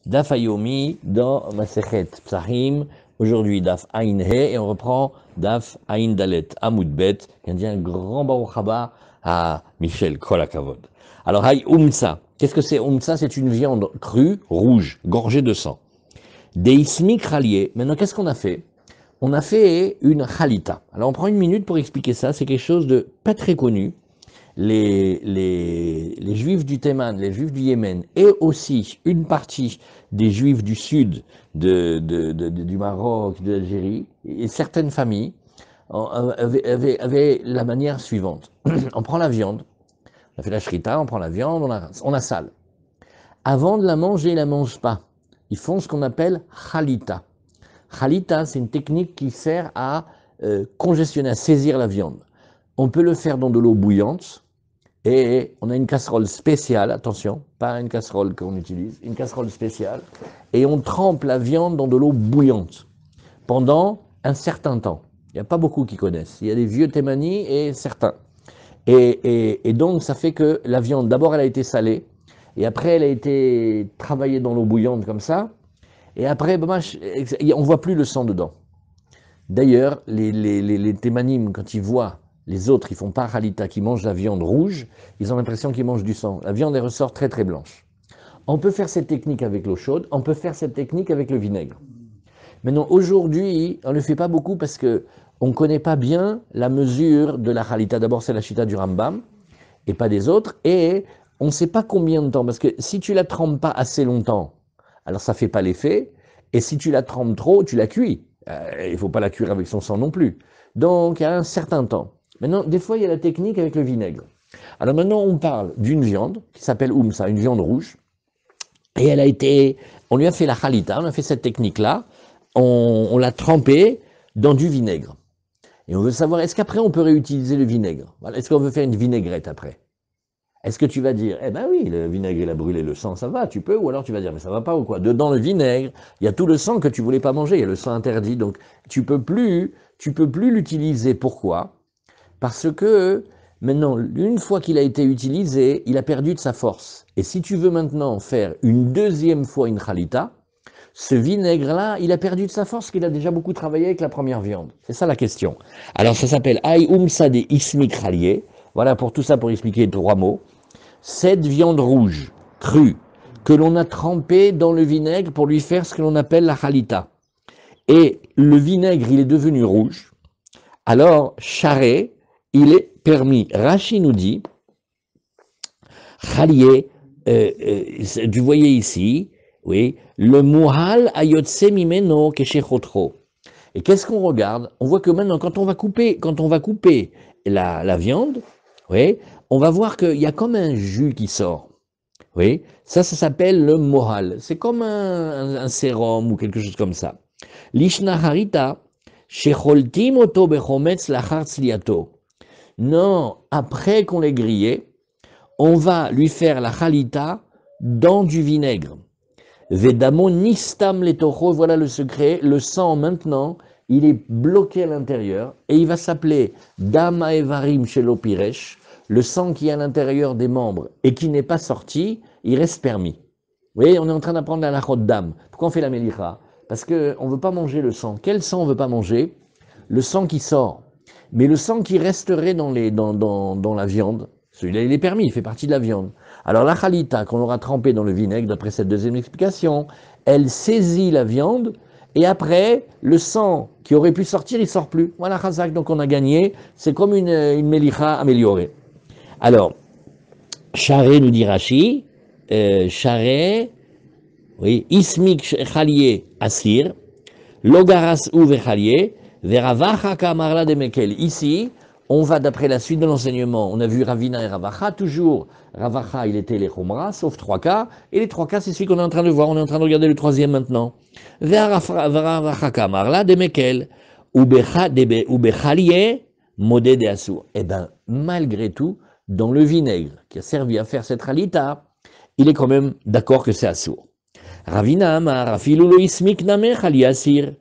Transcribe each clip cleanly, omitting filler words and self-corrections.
Daf Ayomi dans Masechet Psahim, aujourd'hui Daf Ain He, et on reprend Daf Ain Dalet, Amoud Bet, et on dit un grand Baruch Haba à Michel Kolakavod. Alors, Hay Umtsa, qu'est-ce que c'est Umtsa? C'est une viande crue, rouge, gorgée de sang. Des ismik raliés, maintenant qu'est-ce qu'on a fait? On a fait une khalita. Alors on prend une minute pour expliquer ça, c'est quelque chose de pas très connu. Les juifs du Théman, les juifs du Yémen, et aussi une partie des juifs du sud du Maroc, de l'Algérie, et certaines familles avaient la manière suivante. On prend la viande, on a fait la shrita, on prend la viande, on la sale. Avant de la manger, ils ne la mangent pas. Ils font ce qu'on appelle khalita. Khalita, c'est une technique qui sert à congestionner, à saisir la viande. On peut le faire dans de l'eau bouillante, et on a une casserole spéciale, attention, pas une casserole qu'on utilise, une casserole spéciale, et on trempe la viande dans de l'eau bouillante pendant un certain temps. Il n'y a pas beaucoup qui connaissent. Il y a des vieux témanis et certains. Et donc, ça fait que la viande, d'abord, elle a été salée, et après, elle a été travaillée dans l'eau bouillante comme ça, et après, on ne voit plus le sang dedans. D'ailleurs, les témanim, quand ils voient les autres, ils font pas halita, qui mangent la viande rouge, ils ont l'impression qu'ils mangent du sang. La viande, elle ressort très très blanche. On peut faire cette technique avec l'eau chaude, on peut faire cette technique avec le vinaigre. Maintenant, aujourd'hui, on ne le fait pas beaucoup parce que on ne connaît pas bien la mesure de la halita. D'abord, c'est la chita du Rambam, et pas des autres, et on ne sait pas combien de temps, parce que si tu la trempes pas assez longtemps, alors ça fait pas l'effet, et si tu la trempes trop, tu la cuis. Il ne faut pas la cuire avec son sang non plus. Donc, il y a un certain temps. Maintenant, des fois, il y a la technique avec le vinaigre. Alors maintenant, on parle d'une viande qui s'appelle Umsa, une viande rouge. Et elle a été, on lui a fait la khalita, on a fait cette technique-là, on l'a trempée dans du vinaigre. Et on veut savoir, est-ce qu'après on peut réutiliser le vinaigre? Voilà. Est-ce qu'on veut faire une vinaigrette après? Est-ce que tu vas dire, eh ben oui, le vinaigre, il a brûlé le sang, ça va, tu peux, ou alors tu vas dire, mais ça va pas ou quoi? Dedans le vinaigre, il y a tout le sang que tu voulais pas manger, il y a le sang interdit, donc tu peux plus l'utiliser. Pourquoi? Parce que maintenant, une fois qu'il a été utilisé, il a perdu de sa force. Et si tu veux maintenant faire une deuxième fois une khalita, ce vinaigre-là, il a perdu de sa force parce qu'il a déjà beaucoup travaillé avec la première viande. C'est ça la question. Alors ça s'appelle Ay Umsa de Ismik Ralié. Voilà pour tout ça, pour expliquer 3 mots. Cette viande rouge, crue, que l'on a trempée dans le vinaigre pour lui faire ce que l'on appelle la khalita. Et le vinaigre, il est devenu rouge. Alors, charret, il est permis. Rashi nous dit, Khalié, vous voyez ici, oui, le muhal ayotse mimeno keshechotro. Et qu'est-ce qu'on regarde? On voit que maintenant, quand on va couper la viande, oui, on va voir qu'il y a comme un jus qui sort. Oui, ça s'appelle le mohal. C'est comme un sérum ou quelque chose comme ça. Lishna harita, shecholtim oto bechometz lachar tzliato. Non, après qu'on l'ait grillé, on va lui faire la khalita dans du vinaigre. Vedamo nistam letocho, voilà le secret. Le sang maintenant, il est bloqué à l'intérieur et il va s'appeler dama evarim shelo piresh. Le sang qui est à l'intérieur des membres et qui n'est pas sorti, il reste permis. Vous voyez, on est en train d'apprendre la lachot d'âme. Pourquoi on fait la melicha? Parce qu'on ne veut pas manger le sang. Quel sang on ne veut pas manger? Le sang qui sort. Mais le sang qui resterait dans la viande, celui-là il est permis, il fait partie de la viande. Alors la khalita qu'on aura trempée dans le vinaigre, d'après cette deuxième explication, elle saisit la viande, et après, le sang qui aurait pu sortir, il sort plus. Voilà, Chazak, donc on a gagné. C'est comme une melicha améliorée. Alors, charé nous dit Rashi, charé, oui, ismik chalié asir, logaras ou vechalié, veravacha kamarla de mekel. Ici, on va d'après la suite de l'enseignement. On a vu Ravina et Ravacha, toujours. Ravacha, il était les Khumra, sauf 3 cas. Et les 3 cas, c'est celui qu'on est en train de voir. On est en train de regarder le 3e maintenant. Veravacha kamarla de mekel, ou bechalié, modé de assour. Eh bien, malgré tout, dans le vinaigre qui a servi à faire cette ralita, il est quand même d'accord que c'est assour. Ravina amar, afilu lo ismik namer chali asir.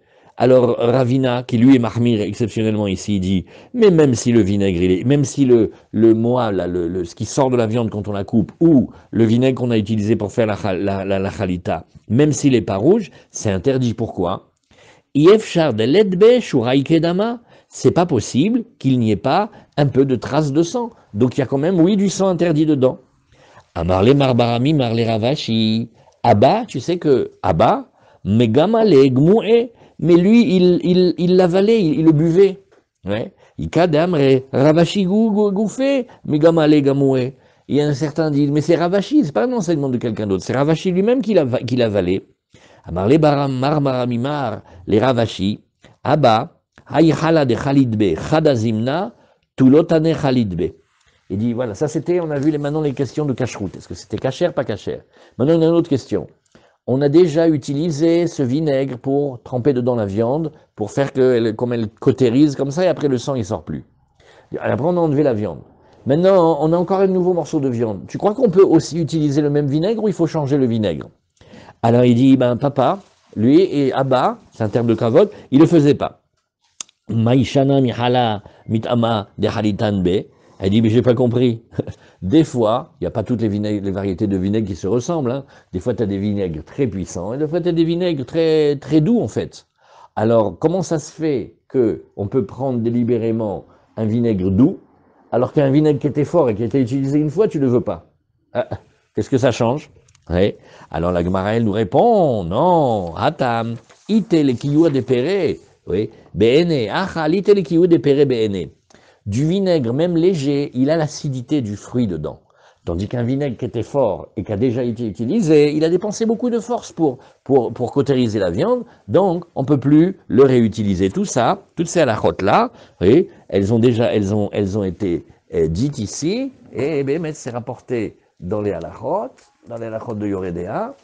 Alors Ravina, qui lui est mahmir exceptionnellement ici, il dit, mais même si le vinaigre, même si le mois, là, ce qui sort de la viande quand on la coupe, ou le vinaigre qu'on a utilisé pour faire la chalita, même s'il n'est pas rouge, c'est interdit. Pourquoi? Yefchar de ledbe shuraikedama, c'est pas possible qu'il n'y ait pas un peu de traces de sang. Donc il y a quand même, oui, du sang interdit dedans. Amarle marbarami, marle ravashi. Abba, tu sais que Abba, megamale gmoué, mais lui, il l'avalait, il le buvait. Ouais. Ikadamre, ravashi gouffé, megamale gamoué. Il y a un certain dit, mais c'est Ravashi, c'est pas un enseignement de quelqu'un d'autre, c'est Ravashi lui-même qui l'avalait. Amarle baram marmaramimar, les Ravashi. Abba, haïchala de Khalidbe, Khadazimna, tulotane Khalidbe. Il dit, voilà, ça c'était, on a vu maintenant les questions de cacheroute. Est-ce que c'était cachère, pas cachère? Maintenant, on a une autre question. On a déjà utilisé ce vinaigre pour tremper dedans la viande, pour faire comme elle cautérise comme ça, et après le sang, il sort plus. Après, on a enlevé la viande. Maintenant, on a encore un nouveau morceau de viande. Tu crois qu'on peut aussi utiliser le même vinaigre ou il faut changer le vinaigre? Alors, il dit, ben, papa, lui et Abba, c'est un terme de kavod, il le faisait pas. Maïshana mihala mitama de halitanbe. Elle dit, mais j'ai pas compris. Des fois, il n'y a pas toutes les variétés de vinaigre qui se ressemblent. Hein. Des fois, tu as des vinaigres très puissants et des fois, tu as des vinaigres très, très doux, en fait. Alors, comment ça se fait qu'on peut prendre délibérément un vinaigre doux, alors qu'un vinaigre qui était fort et qui a été utilisé une fois, tu ne le veux pas? Qu'est-ce que ça change? Oui. Alors, la Gemara, elle nous répond, non, Hatam, ite le kiyua de pere, oui, beene, achal, ite le kiyua de pere beene. Du vinaigre, même léger, il a l'acidité du fruit dedans. Tandis qu'un vinaigre qui était fort et qui a déjà été utilisé, il a dépensé beaucoup de force pour cautériser la viande, donc on ne peut plus le réutiliser. Tout ça, toutes ces halakhot-là, oui, elles ont été dites ici, et Bémet c'est rapporté dans les halakhot de Yoredea,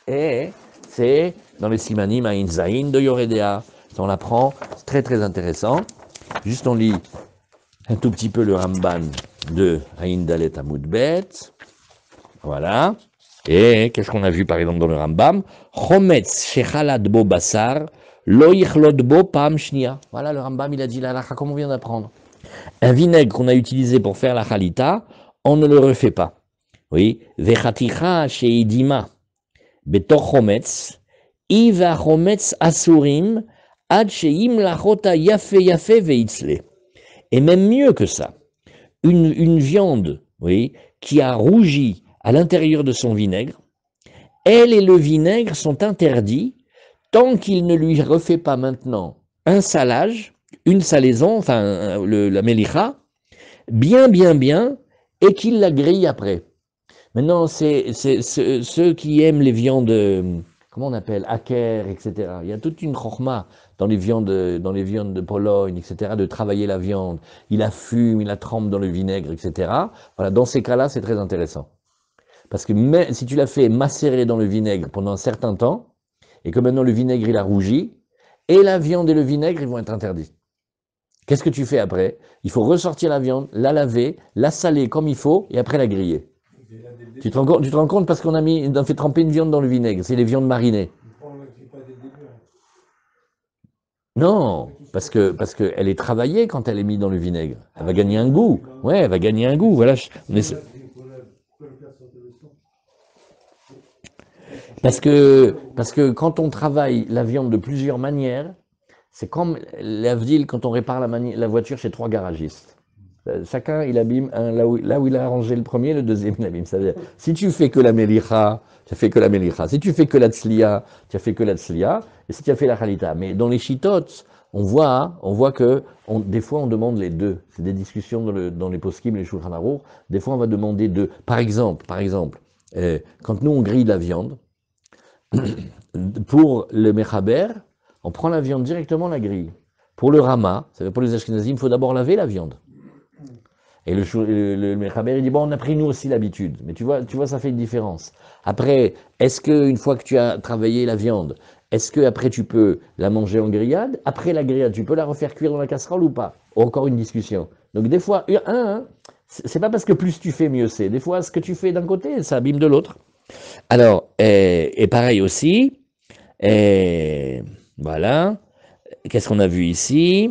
et c'est dans les simanim à Inzaïn de Yoredea. On l'apprend, c'est très très intéressant. Juste on lit un tout petit peu le Ramban de Aïn Dalet Amoudbet. Voilà. Et qu'est-ce qu'on a vu par exemple dans le Rambam? Chometz shechalad bo basar, lo yichlod bo pam shnia. Voilà, le Rambam, il a dit la halakha comme on vient d'apprendre. Un vinaigre qu'on a utilisé pour faire la chalita, on ne le refait pas. Oui. Vechaticha sheidima betor chometz, iva chometz asurim, ad sheim lachota yafe yafe veitzle. Et même mieux que ça, une viande, oui, qui a rougi à l'intérieur de son vinaigre, elle et le vinaigre sont interdits tant qu'il ne lui refait pas maintenant un salage, une salaison, enfin la melicha, bien, et qu'il la grille après. Maintenant, c'est ceux qui aiment les viandes, comment on appelle, hacker, etc. Il y a toute une chorma dans les viandes de Pologne, etc., de travailler la viande. Il la fume, il la trempe dans le vinaigre, etc. Voilà, dans ces cas-là, c'est très intéressant. Parce que même si tu la fais macérer dans le vinaigre pendant un certain temps, et que maintenant le vinaigre il a rougi, et la viande et le vinaigre ils vont être interdits. Qu'est-ce que tu fais après? Il faut ressortir la viande, la laver, la saler comme il faut, et après la griller. Tu te rends compte parce qu'on a fait tremper une viande dans le vinaigre, c'est les viandes marinées. Non, parce que elle est travaillée quand elle est mise dans le vinaigre. Elle va gagner un goût. Ouais, elle va gagner un goût. Voilà. Parce que quand on travaille la viande de plusieurs manières, c'est comme l'Avdil quand on répare la voiture chez 3 garagistes. Chacun, il abîme là où il a arrangé le premier, le deuxième, il abîme. C'est-à-dire, si tu fais que la melicha, tu as fait que la melicha. Si tu fais que la tzliya, tu as fait que la tzliya. Et si tu as fait la chalita. Mais dans les chitotes, on voit que des fois on demande les deux. C'est des discussions dans les poskim, les shulchan aruch. Des fois on va demander deux. Par exemple, quand nous on grille la viande, pour le mechaber, on prend la viande directement la grille. Pour le rama, ça veut pour les ashkenazim, il faut d'abord laver la viande. Et le mechaber, il dit, bon, on a pris nous aussi l'habitude. Mais tu vois, ça fait une différence. Après, est-ce qu'une fois que tu as travaillé la viande, est-ce que après tu peux la manger en grillade? Après la grillade, tu peux la refaire cuire dans la casserole ou pas? Encore une discussion. Donc des fois, c'est pas parce que plus tu fais, mieux c'est. Des fois, ce que tu fais d'un côté, ça abîme de l'autre. Alors, et pareil aussi, et voilà, qu'est-ce qu'on a vu ici?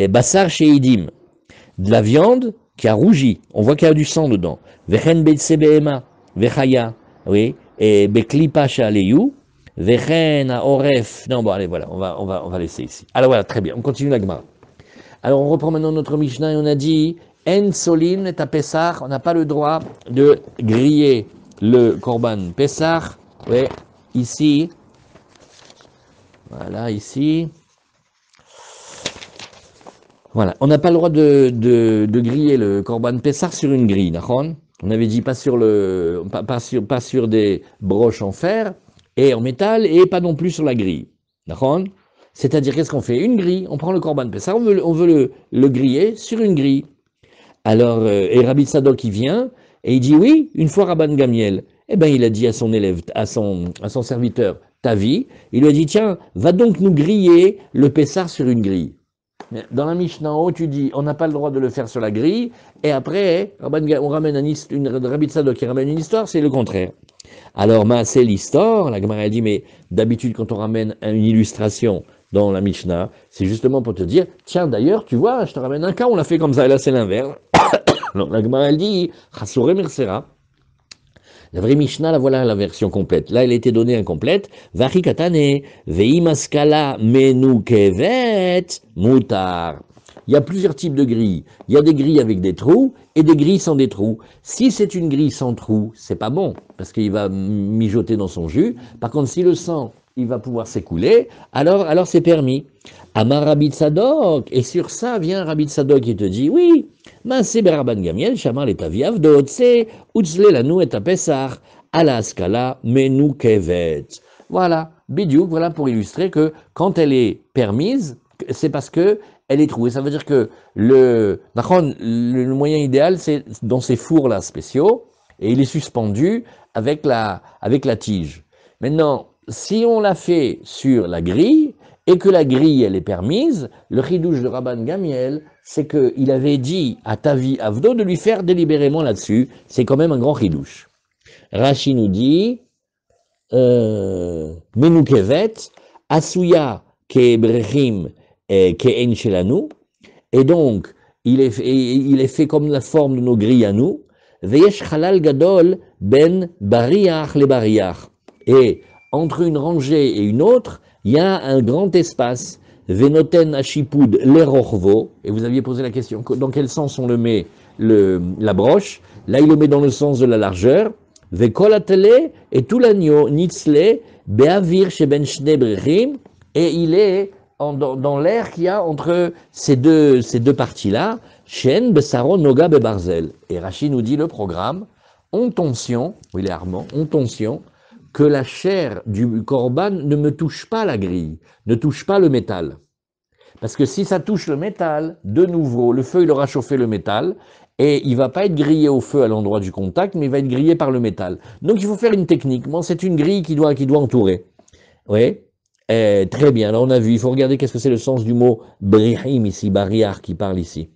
Bassar sheidim, de la viande qui a rougi. On voit qu'il y a du sang dedans. Vechen beitse behema, vechaya, oui, et beklipa shaleyu, vechen aoref. Non, bon, allez, voilà, on va laisser ici. Alors voilà, très bien, on continue la Gemara. Alors on reprend maintenant notre Mishnah et on a dit En solin et à Pessah, on n'a pas le droit de griller le Korban Pessah. Oui, ici. Voilà, ici. Voilà, on n'a pas le droit de griller le Korban Pessah sur une grille, d'accord? On avait dit pas sur des broches en fer et en métal et pas non plus sur la grille, d'accord? C'est-à-dire, qu'est-ce qu'on fait? Une grille, on prend le Korban Pessah, on veut le griller sur une grille. Alors, et Rabbi Sadok, il vient, et il dit, oui, une fois Rabban Gamiel, eh ben, il a dit à son élève, à son serviteur, Tavi, il lui a dit, tiens, va donc nous griller le Pessah sur une grille. Dans la Mishnah en haut, tu dis, on n'a pas le droit de le faire sur la grille, et après, on ramène Rabbi Sadok qui ramène une histoire, c'est le contraire. Alors, c'est l'histoire, la Gemara a dit, mais d'habitude, quand on ramène une illustration dans la Mishnah, c'est justement pour te dire, tiens, d'ailleurs, tu vois, je te ramène un cas, on l'a fait comme ça, et là, c'est l'inverse. Alors, la Gemara, elle dit, Chasore Mersera. La vraie Mishnah, la voilà la version complète. Là, elle a été donnée incomplète. Vachi katane, veimaskala menukevet mutar. Il y a plusieurs types de grilles. Il y a des grilles avec des trous et des grilles sans des trous. Si c'est une grille sans trous, c'est pas bon, parce qu'il va mijoter dans son jus. Par contre, si le sang, il va pouvoir s'écouler, alors c'est permis. Amar Rabbi Tzadok, et sur ça vient Rabbi Tzadok qui te dit, oui, Maaseh Beraban Gamiel, Shamar le Tavi Avdot, c'est Utzle lanu et Pesach, ala skala menu kevet. Voilà, bidiouk, voilà pour illustrer que quand elle est permise, c'est parce que elle est trouée. Ça veut dire que le moyen idéal, c'est dans ces fours-là spéciaux, et il est suspendu avec la tige. Maintenant, si on l'a fait sur la grille, et que la grille, elle est permise, le chidouche de Rabban Gamiel, c'est qu'il avait dit à Tavi Avdo de lui faire délibérément là-dessus. C'est quand même un grand chidouche. Rashi nous dit, Menukevet, Asuya kebrechim ke'en shelanu, et donc, il est fait comme la forme de nos grilles à nous, Veyesh chalal gadol ben bariach le bariach. Et entre une rangée et une autre, il y a un grand espace. Venoten ashipud lerochvo. Et vous aviez posé la question, dans quel sens on le met la broche? Là, il le met dans le sens de la largeur. Vekol atele et tout l'agneau, nitzle, beavir sheben shne brechim. Et il est dans l'air qu'il y a entre ces deux parties-là. Shen besaro noga bebarzel. Et Rachid nous dit le programme, on tension, oui, il est Armand, on tension, que la chair du korban ne me touche pas la grille, ne touche pas le métal. Parce que si ça touche le métal, de nouveau, le feu, il aura chauffé le métal, et il ne va pas être grillé au feu à l'endroit du contact, mais il va être grillé par le métal. Donc il faut faire une technique. Bon, c'est une grille qui doit entourer. Oui, très bien. Alors on a vu, il faut regarder qu'est-ce que c'est le sens du mot brihim ici, bariar qui parle ici.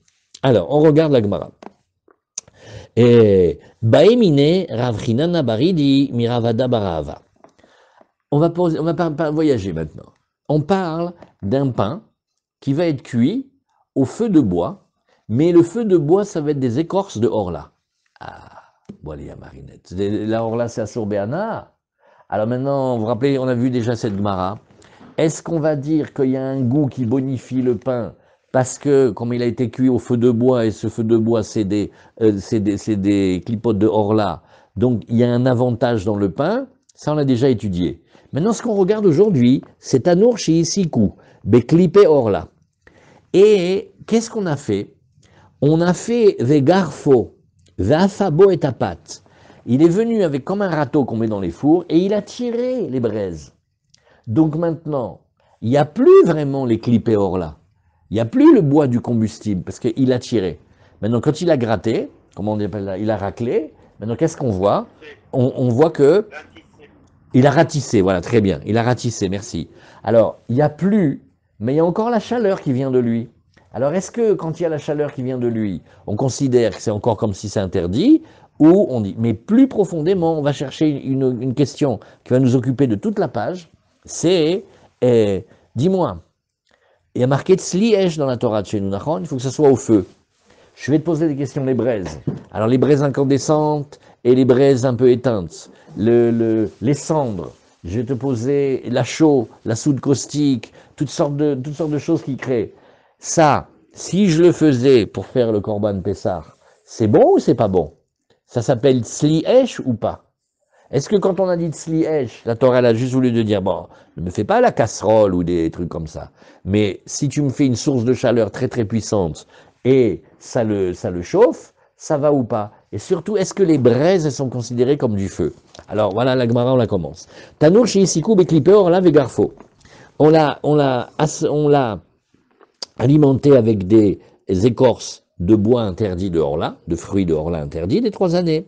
Alors, on regarde la Gemara. Baemine Rav Chinana Baridi Miravada Barava. On va pas voyager maintenant. On parle d'un pain qui va être cuit au feu de bois, mais le feu de bois, ça va être des écorces de orla. Ah, voilà, Marinette. La orla, c'est à Sorbéana. Alors maintenant, vous vous rappelez, on a vu déjà cette Gemara. Est-ce qu'on va dire qu'il y a un goût qui bonifie le pain parce que, comme il a été cuit au feu de bois, et ce feu de bois, c'est des clipotes de orla, donc il y a un avantage dans le pain, ça on l'a déjà étudié. Maintenant, ce qu'on regarde aujourd'hui, c'est Tanour chez Isikou, Beklipe orla. Et qu'est-ce qu'on a fait? On a fait des garfos, Vafabo et tapat. Il est venu avec comme un râteau qu'on met dans les fours, et il a tiré les braises. Donc maintenant, il n'y a plus vraiment les clipés orla. Il n'y a plus le bois du combustible, parce qu'il a tiré. Maintenant, quand il a gratté, comment on appelle là, il a raclé, maintenant qu'est-ce qu'on voit? On voit que... Il a ratissé, voilà, très bien. Il a ratissé, merci. Alors, il n'y a plus, mais il y a encore la chaleur qui vient de lui. Alors, est-ce que quand il y a la chaleur qui vient de lui, on considère que c'est encore comme si c'est interdit, ou on dit, mais plus profondément, on va chercher une question qui va nous occuper de toute la page, c'est, dis-moi, Il y a marqué Tzli-esh dans la Torah de chez nous, il faut que ça soit au feu. Je vais te poser des questions, les braises. Alors les braises incandescentes et les braises un peu éteintes, les cendres, je vais te poser la chaux, la soude caustique, toutes sortes de choses qui créent. Ça, si je le faisais pour faire le Korban Pessah, c'est bon ou c'est pas bon? Ça s'appelle Tzli-esh ou pas? Est-ce que quand on a dit Tzli-esh, la Torah elle a juste voulu de dire, bon, ne me fais pas la casserole ou des trucs comme ça, mais si tu me fais une source de chaleur très très puissante et ça le chauffe, ça va ou pas? Et surtout, est-ce que les braises elles sont considérées comme du feu? Alors voilà, la Gemara, on la commence. Tanour chez Isikou Beklipe Orla Vegarfo. On l'a alimenté avec des écorces de bois interdits de Orla, de fruits de Orla interdits des 3 années,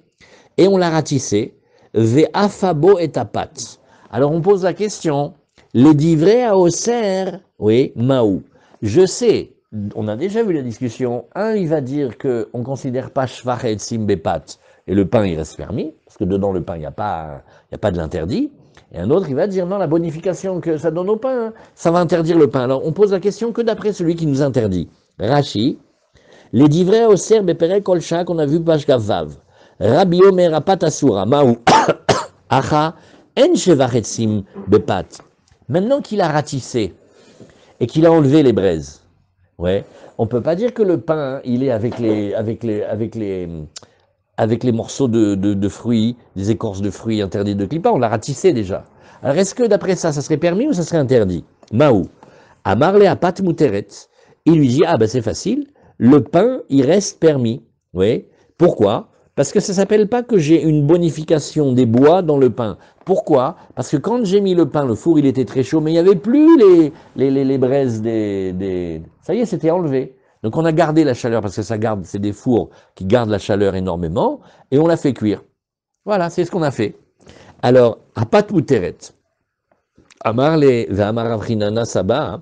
et on l'a ratissé. Ve'afabo et apat. Alors on pose la question, les divrei à Oser, oui, maou. Je sais, on a déjà vu la discussion, un il va dire qu'on ne considère pas shvach et simbepat, et le pain il reste permis, parce que dedans le pain il n'y a pas de l'interdit, et un autre il va dire non, la bonification que ça donne au pain, ça va interdire le pain. Alors on pose la question que d'après celui qui nous interdit. Rashi, les divrei à Oser bepere kolcha qu'on a vu page gavav. Rabbi Omer apat asura, maou. Acha, en shevachetzim bepat. Maintenant qu'il a ratissé et qu'il a enlevé les braises, ouais, on peut pas dire que le pain, il est avec les morceaux de fruits, des écorces de fruits interdits de clipa, on l'a ratissé déjà. Alors est-ce que d'après ça, ça serait permis ou ça serait interdit? Maou, amarle apat muteret, il lui dit, ah ben c'est facile, le pain, il reste permis. Oui, pourquoi? Parce que ça ne s'appelle pas que j'ai une bonification des bois dans le pain. Pourquoi? Parce que quand j'ai mis le pain, le four il était très chaud, mais il n'y avait plus les braises Ça y est, c'était enlevé. Donc on a gardé la chaleur, parce que c'est des fours qui gardent la chaleur énormément, et on l'a fait cuire. Voilà, c'est ce qu'on a fait. Alors, apat muteret. Amar le ve'amar Rav Chinana Saba,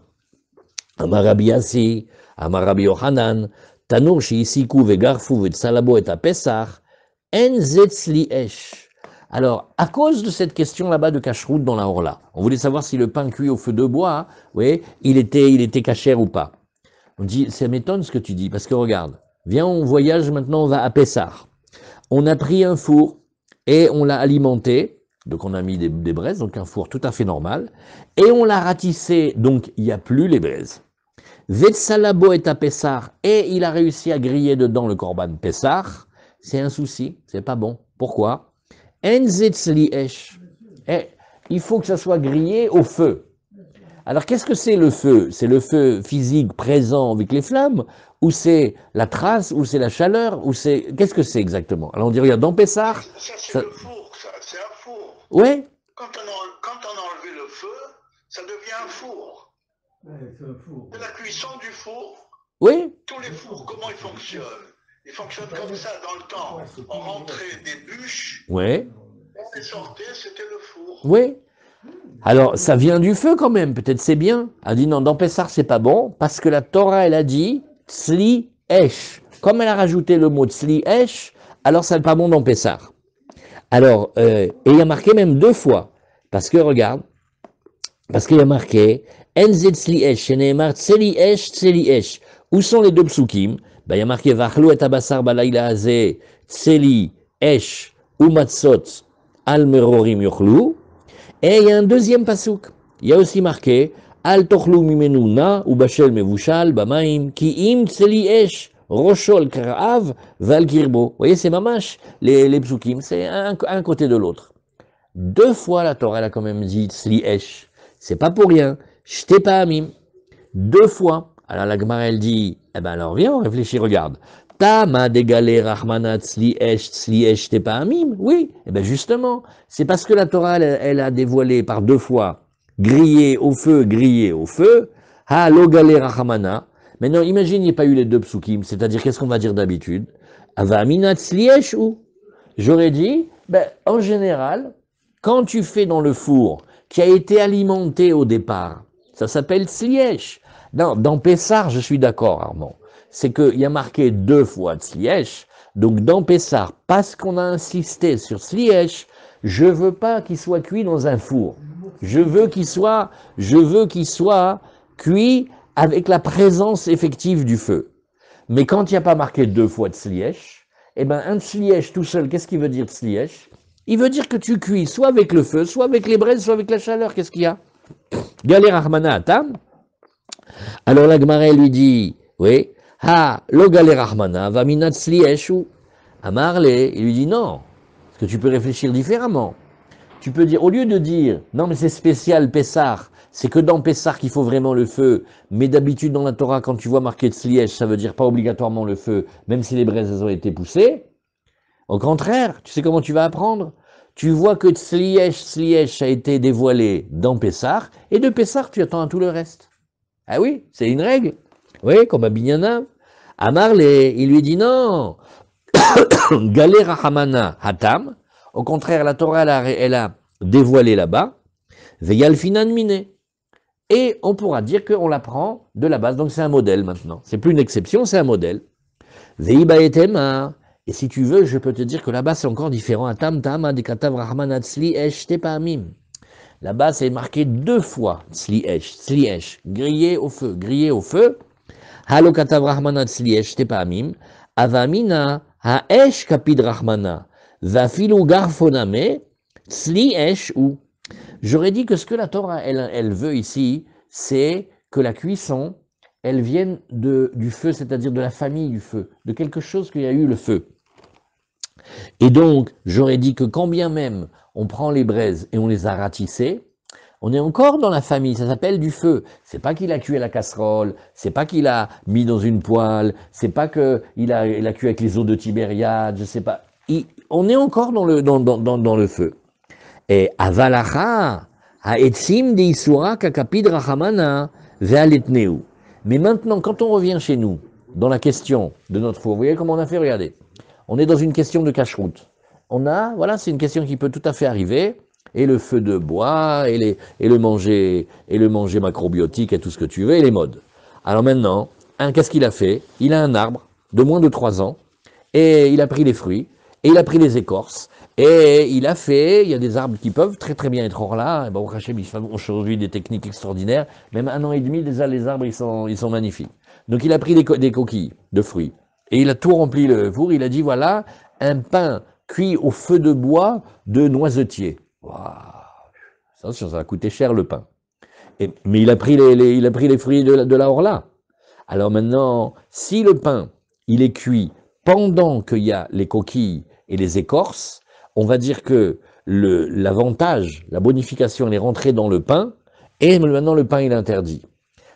Amar Rabbi Yassi, Amar Rabbi Yochanan, Tanour sheisiku vegarfu vetsalabo et apesach, en zetzli esh. Alors, à cause de cette question là-bas de cacheroute dans la Orla, on voulait savoir si le pain cuit au feu de bois, oui, il était cachère ou pas. On dit, ça m'étonne ce que tu dis, parce que regarde, viens, on voyage maintenant, on va à Pessah. On a pris un four et on l'a alimenté, donc on a mis des braises, donc un four tout à fait normal, et on l'a ratissé, donc il n'y a plus les braises. Vetsalabo est à Pessah, et il a réussi à griller dedans le korban Pessah, c'est un souci, c'est pas bon. Pourquoi? Enzetzli esh. Il faut que ça soit grillé au feu. Alors qu'est-ce que c'est le feu? C'est le feu physique présent avec les flammes, ou c'est la trace, ou c'est la chaleur, ou c'est... Qu'est-ce que c'est exactement? Alors on dit, regarde, dans Pessah... Ça c'est le four, ça, c'est un four. Oui. Quand on a enlevé le feu, ça devient un four. C'est la cuisson du four. Oui. Tous les fours, comment ils fonctionnent? Ils fonctionnent comme ça dans le temps. On rentrait des bûches, Oui. on les sortait, c'était le four. Oui. Alors, ça vient du feu quand même, peut-être c'est bien. Elle a dit non, dans Pessah, c'est pas bon, parce que la Torah, elle a dit Tzli Esh. Comme elle a rajouté le mot Tzli Esh, alors ça n'est pas bon dans Pessah. Alors, et il y a marqué même 2 fois, parce que regarde, parce qu'il y a marqué Enze Tzli Esh, Sheneemar Tzli Esh, Tzli Esh. Où sont les 2 psukim? Ben, il y a marqué Vachlou et Abasar Balayla Haze, Tzli Esh, Umatzot, Al Merorim Yochlou. Et il y a un deuxième pasouk. Il y a aussi marqué Al tochlu mimenu na ou bashel mevushal bamaim ki im tseli esh roshol kraav val kirbo. Vous voyez, c'est mamash, les psukim, c'est un côté de l'autre. 2 fois la Torah, elle a quand même dit tseli esh. C'est pas pour rien. J't'ai pas amim. 2 fois. Alors la Gemara, elle dit, eh ben alors viens, on réfléchit, regarde. Tama dégalé Rahmanat Tzli Esh t'es pas amim? Oui, et bien justement, c'est parce que la Torah, elle a dévoilé par 2 fois, grillé au feu, ha logalé Rahmana. Maintenant, imagine, il n'y a pas eu les 2 psukim, c'est-à-dire, qu'est-ce qu'on va dire d'habitude? Ava aminat Tzli Esh ou? J'aurais dit, ben, en général, quand tu fais dans le four, qui a été alimenté au départ, ça s'appelle Tzli Esh. Non, dans Pessah, je suis d'accord, Armand. C'est qu'il y a marqué 2 fois Tzli Esh. Donc dans Pessah, parce qu'on a insisté sur Tzli Esh, je veux pas qu'il soit cuit dans un four. Je veux qu'il soit cuit avec la présence effective du feu. Mais quand il n'y a pas marqué 2 fois tzliesh, eh ben un tzliesh tout seul, qu'est-ce qu'il veut dire tzliesh? Il veut dire que tu cuis soit avec le feu, soit avec les braises, soit avec la chaleur. Qu'est-ce qu'il y a? Galé Rahmana Atam. Alors la Gemara lui dit, oui, ha, lo Galé Rahmana, va minat tzliesh ou Amarle, il lui dit non, parce que tu peux réfléchir différemment. Tu peux dire, au lieu de dire, non mais c'est spécial Pessar, c'est que dans Pessar qu'il faut vraiment le feu, mais d'habitude dans la Torah, quand tu vois marqué tzliesh, ça veut dire pas obligatoirement le feu, même si les braises ont été poussées. Au contraire, tu sais comment tu vas apprendre? Tu vois que tzliesh a été dévoilé dans Pessar, et de Pessar, tu attends à tout le reste. Ah oui, c'est une règle. Oui, comme à Binyamin. Amarle, il lui dit non, Galé Rahamana Hatam, au contraire, la Torah, elle a dévoilé là-bas, Veyalfinan Mine. Et on pourra dire qu'on l'apprend de la base, donc c'est un modèle maintenant. C'est plus une exception, c'est un modèle. Veiba etema. Et si tu veux, je peux te dire que là-bas c'est encore différent. Atam Tama de Katav Rahman Tzli Esh Tepamim. Là-bas c'est marqué 2 fois Tzli Esh, grillé au feu, grillé au feu. Halo Katav Rahman Tzli Esh Tepamim. Avamina Haesh Kapid Rahmana. Vafilu Garfoname Tzli Esh ou. J'aurais dit que ce que la Torah, elle veut ici, c'est que la cuisson, elle vienne du feu, c'est-à-dire de la famille du feu, de quelque chose qu'il y a eu le feu. Et donc, j'aurais dit que quand bien même on prend les braises et on les a ratissées, on est encore dans la famille, ça s'appelle du feu. C'est pas qu'il a cuit à la casserole, c'est pas qu'il a mis dans une poêle, c'est pas qu'il a cuit avec les eaux de Tibériade, je sais pas. On est encore dans le feu. Et avalacha, haetzim de isura kakapid rachamana ve'aletneu. Mais maintenant, quand on revient chez nous, dans la question de notre four, vous voyez comment on a fait, regardez. On est dans une question de cache-route. Voilà, c'est une question qui peut tout à fait arriver, et le feu de bois, et le manger macrobiotique, et tout ce que tu veux, et les modes. Alors maintenant, qu'est-ce qu'il a fait? Il a un arbre de moins de 3 ans, et il a pris les fruits, et il a pris les écorces, et il y a des arbres qui peuvent très très bien être hors là, et bon, Hachem, ils font aujourd'hui des techniques extraordinaires, même 1 an et demi, déjà les arbres, ils sont magnifiques. Donc il a pris des coquilles de fruits, et il a tout rempli le four, il a dit, voilà, un pain cuit au feu de bois de noisetier. Waouh, ça va coûter cher le pain. Mais il a pris les fruits de la Horla. Alors maintenant, si le pain, il est cuit pendant qu'il y a les coquilles et les écorces, on va dire que l'avantage, la bonification, elle est rentrée dans le pain, et maintenant le pain, il est interdit.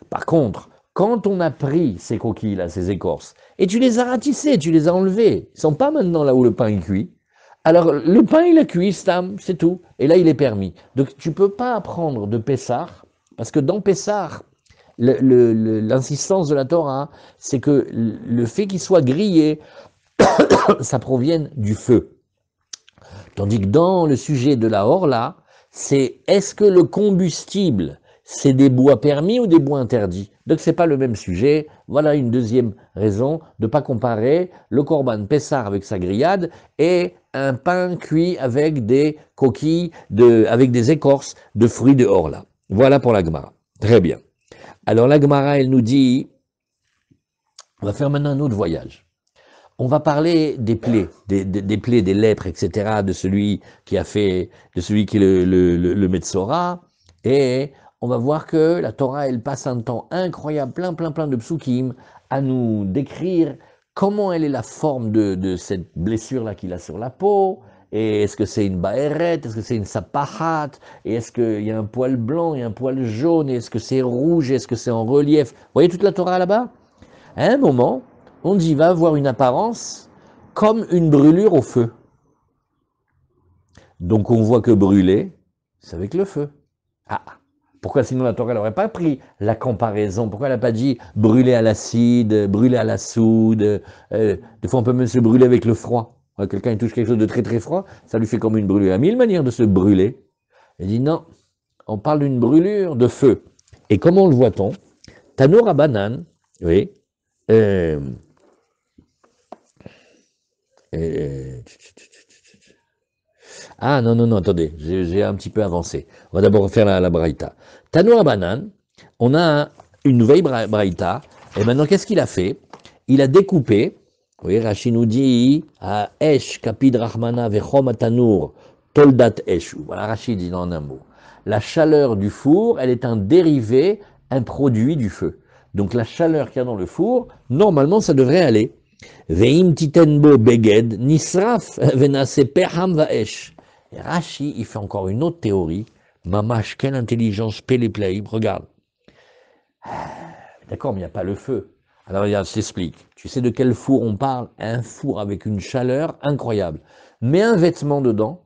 Par contre, quand on a pris ces coquilles-là, ces écorces, et tu les as ratissées, tu les as enlevées, ils ne sont pas maintenant là où le pain est cuit, alors le pain, il est cuit, c'est tout, et là, il est permis. Donc, tu ne peux pas apprendre de Pessar, parce que dans Pessar, l'insistance de la Torah, c'est que le fait qu'il soit grillé, ça provienne du feu. Tandis que dans le sujet de la Horla, c'est est-ce que le combustible, c'est des bois permis ou des bois interdits? Donc c'est pas le même sujet. Voilà une deuxième raison de ne pas comparer le Corban Pessar avec sa grillade et un pain cuit avec des coquilles, avec des écorces de fruits de Horla. Voilà pour la Gemara. Très bien. Alors la Gemara, elle nous dit, on va faire maintenant un autre voyage. On va parler des plaies, des plaies, des lèpres, etc., de celui qui est le Metzora, et on va voir que la Torah, elle passe un temps incroyable, plein de psukim, à nous décrire comment elle est la forme de cette blessure-là qu'il a sur la peau, et est-ce que c'est une baérette, est-ce que c'est une sapahat, et est-ce qu'il y a un poil blanc, et un poil jaune, et est-ce que c'est rouge, est-ce que c'est en relief? Vous voyez toute la Torah là-bas? À un moment, on y va avoir une apparence comme une brûlure au feu. Donc on voit que brûler, c'est avec le feu. Ah, pourquoi sinon la Torah n'aurait pas pris la comparaison? Pourquoi elle n'a pas dit brûler à l'acide, brûler à la soude? Des fois on peut même se brûler avec le froid. Quelqu'un touche quelque chose de très très froid, ça lui fait comme une brûlure. Il y a 1000 manières de se brûler. Elle dit non, on parle d'une brûlure de feu. Et comment le voit-on? Tanoura banane, oui. Ah non, attendez, j'ai un petit peu avancé. On va d'abord faire la braïta. Tanoura banane, on a une nouvelle braïta. Et maintenant, qu'est-ce qu'il a fait? Il a découpé, oui, Rashi nous dit, à Esh, Kapid Rahmana, Vechom Atanur, Toldat Eshu. Voilà, Rashi dit en un mot. La chaleur du four, elle est un dérivé, un produit du feu. Donc la chaleur qu'il y a dans le four, normalement, ça devrait aller. Veim titenbo beged, nisraf, venase peham vaesh. Et Rashi, il fait encore une autre théorie. Mamash, quelle intelligence, Péléplaïb, regarde. D'accord, mais il n'y a pas le feu. Alors, regarde, je t'explique. Tu sais de quel four on parle? Un four avec une chaleur incroyable. Mets un vêtement dedans,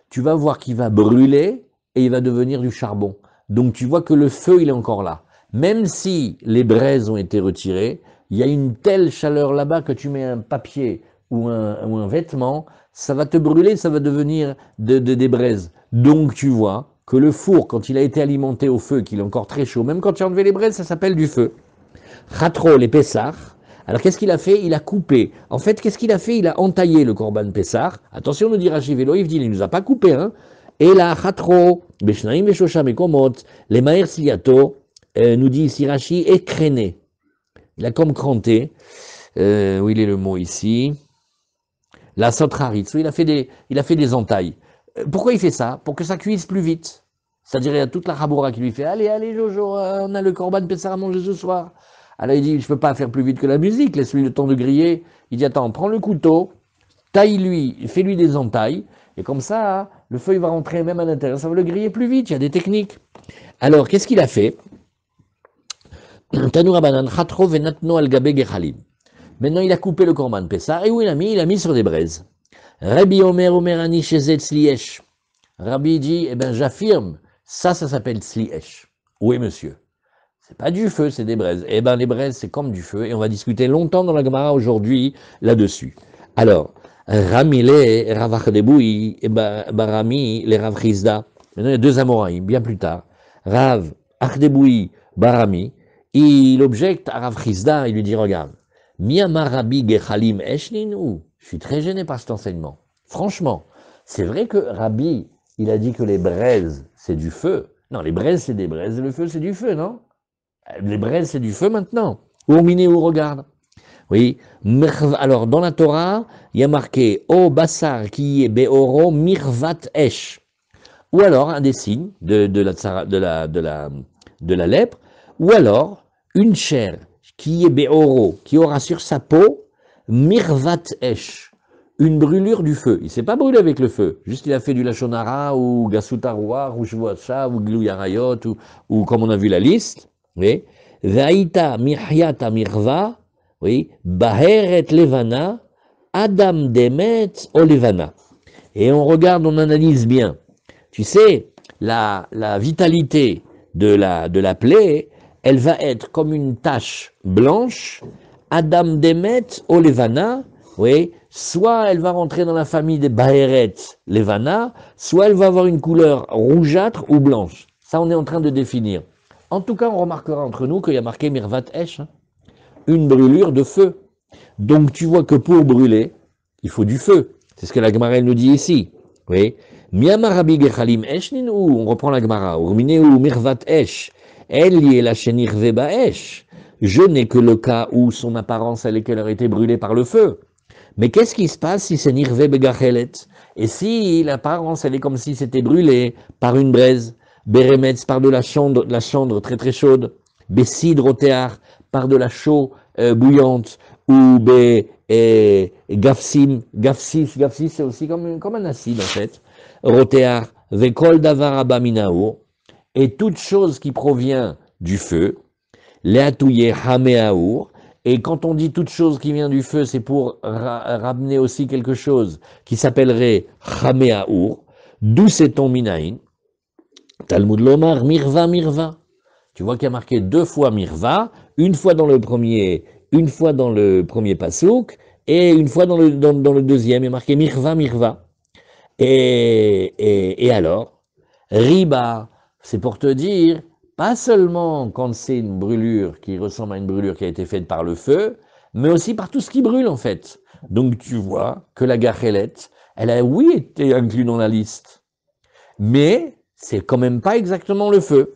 tu vas voir qu'il va brûler et il va devenir du charbon. Donc, tu vois que le feu, il est encore là. Même si les braises ont été retirées, il y a une telle chaleur là-bas que tu mets un papier ou un vêtement, ça va te brûler, ça va devenir des braises. Donc, tu vois que le four, quand il a été alimenté au feu, qu'il est encore très chaud, même quand tu as enlevé les braises, ça s'appelle du feu. Chatro, les Pessar. Alors qu'est-ce qu'il a fait? Il a coupé. En fait, qu'est-ce qu'il a fait? Il a entaillé le Korban Pessar. Attention, nous dit Rashi Velo, il dit, il ne nous a pas coupé. Hein. Et là, Chatro, Beshnaim Veshosha Mekomot, les Maher Siliato, nous dit ici Rashi, écréné. Il a comme cranté. Où il est le mot ici? La Sotraritz. Il a fait des entailles. Pourquoi il fait ça? Pour que ça cuise plus vite. C'est-à-dire, il y a toute la Raboura qui lui fait, allez, Jojo, on a le Korban Pessar à manger ce soir. Alors il dit, je ne peux pas faire plus vite que la musique, laisse-lui le temps de griller. Il dit, attends, prends le couteau, taille-lui, fais-lui des entailles, et comme ça, le feu il va rentrer même à l'intérieur, ça va le griller plus vite, il y a des techniques. Alors, qu'est-ce qu'il a fait? Maintenant, il a coupé le Korban Pessar, et où il a mis? Il a mis sur des braises. Rabbi Omer Omerani Shezet Tzliesh. Rabbi dit, eh bien, j'affirme, ça s'appelle Tzliesh. Oui, monsieur. C'est pas du feu, c'est des braises. Eh bien, les braises, c'est comme du feu, et on va discuter longtemps dans la Gemara aujourd'hui là-dessus. Alors, Rami le Rav Achdeboui et Barami le Rav Chizda. Maintenant, il y a deux Amoraïm, bien plus tard. Rav Achdeboui, Barami, il objecte à Rav Chizda, il lui dit, regarde, Miyama Rabbi Gechalim Eshlin, ou je suis très gêné par cet enseignement. Franchement, c'est vrai que Rabbi, il a dit que les braises, c'est du feu. Non, les braises, c'est des braises, et le feu, c'est du feu, non? Les braises, c'est du feu maintenant. Ou miné ou regarde. Oui. Alors, dans la Torah, il y a marqué O Basar qui est Beoro Mirvat Esh. Ou alors, un des signes de la lèpre. Ou alors, une chair qui est Beoro, qui aura sur sa peau Mirvat Esh. Une brûlure du feu. Il ne s'est pas brûlé avec le feu. Juste, il a fait du Lachonara, ou Gasutaroua, ou Shvuacha, ou Glou Yarayot, ou comme on a vu la liste. Oui. Vaïta mihyata mirva, oui, baheret levana, adam demet olevana. Et on regarde, on analyse bien. Tu sais, la vitalité de la plaie, elle va être comme une tache blanche, adam demet olevana, oui, soit elle va rentrer dans la famille des baheret levana, soit elle va avoir une couleur rougeâtre ou blanche. Ça, on est en train de définir. En tout cas, on remarquera entre nous qu'il y a marqué Mirvat Esh, hein, une brûlure de feu. Donc tu vois que pour brûler, il faut du feu. C'est ce que la Gemara nous dit ici. Oui. Miyama Rabbi Gechalim Eshnin, ou on reprend la Gemara, ou Mirvat Esh, Eli la Shenirve Baesh. Je n'ai que le cas où son apparence elle a été brûlée par le feu. Mais qu'est-ce qui se passe si c'est Nirve Begachelet? Et si l'apparence elle est comme si c'était brûlé par une braise? Béremetz par de la cendre très très chaude, Bessidre au théâtre par de la chaux bouillante, ou Gafsim c'est aussi comme un acide en fait, Rotéar, Vekol davar abaminao, et toute chose qui provient du feu, Leatouye hameaour, et quand on dit toute chose qui vient du feu, c'est pour ramener aussi quelque chose qui s'appellerait hameaour, d'où c'est ton minaïn. Talmud Lomar, Mirva. Tu vois qu'il y a marqué deux fois Mirva, une fois dans le premier pasouk, et une fois dans le deuxième, il y a marqué Mirva. Et alors, Riba, c'est pour te dire, pas seulement quand c'est une brûlure qui ressemble à une brûlure qui a été faite par le feu, mais aussi par tout ce qui brûle en fait. Donc tu vois que la gachelette, elle a oui été inclue dans la liste, mais c'est quand même pas exactement le feu.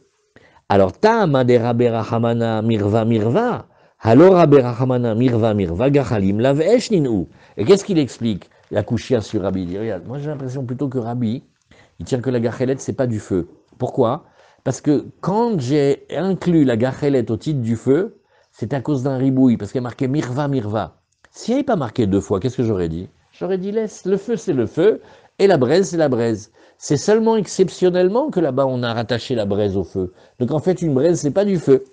Alors, Ta'ama de Rabbi Rahamana mirva mirva, alors Rabbi Rahamana mirva mirva, gachalim lav eshninu. Et qu'est-ce qu'il explique, la Kushia sur Rabbi? Il dit, regarde, moi j'ai l'impression plutôt que Rabbi, il tient que la gachelet, c'est pas du feu. Pourquoi? Parce que quand j'ai inclus la gachelet au titre du feu, c'est à cause d'un ribouille, parce qu'il y a marqué mirva mirva. S'il n'y avait pas marqué 2 fois, qu'est-ce que j'aurais dit? J'aurais dit, laisse, le feu c'est le feu, et la braise c'est la braise. C'est seulement exceptionnellement que là-bas on a rattaché la braise au feu. Donc en fait une braise c'est pas du feu.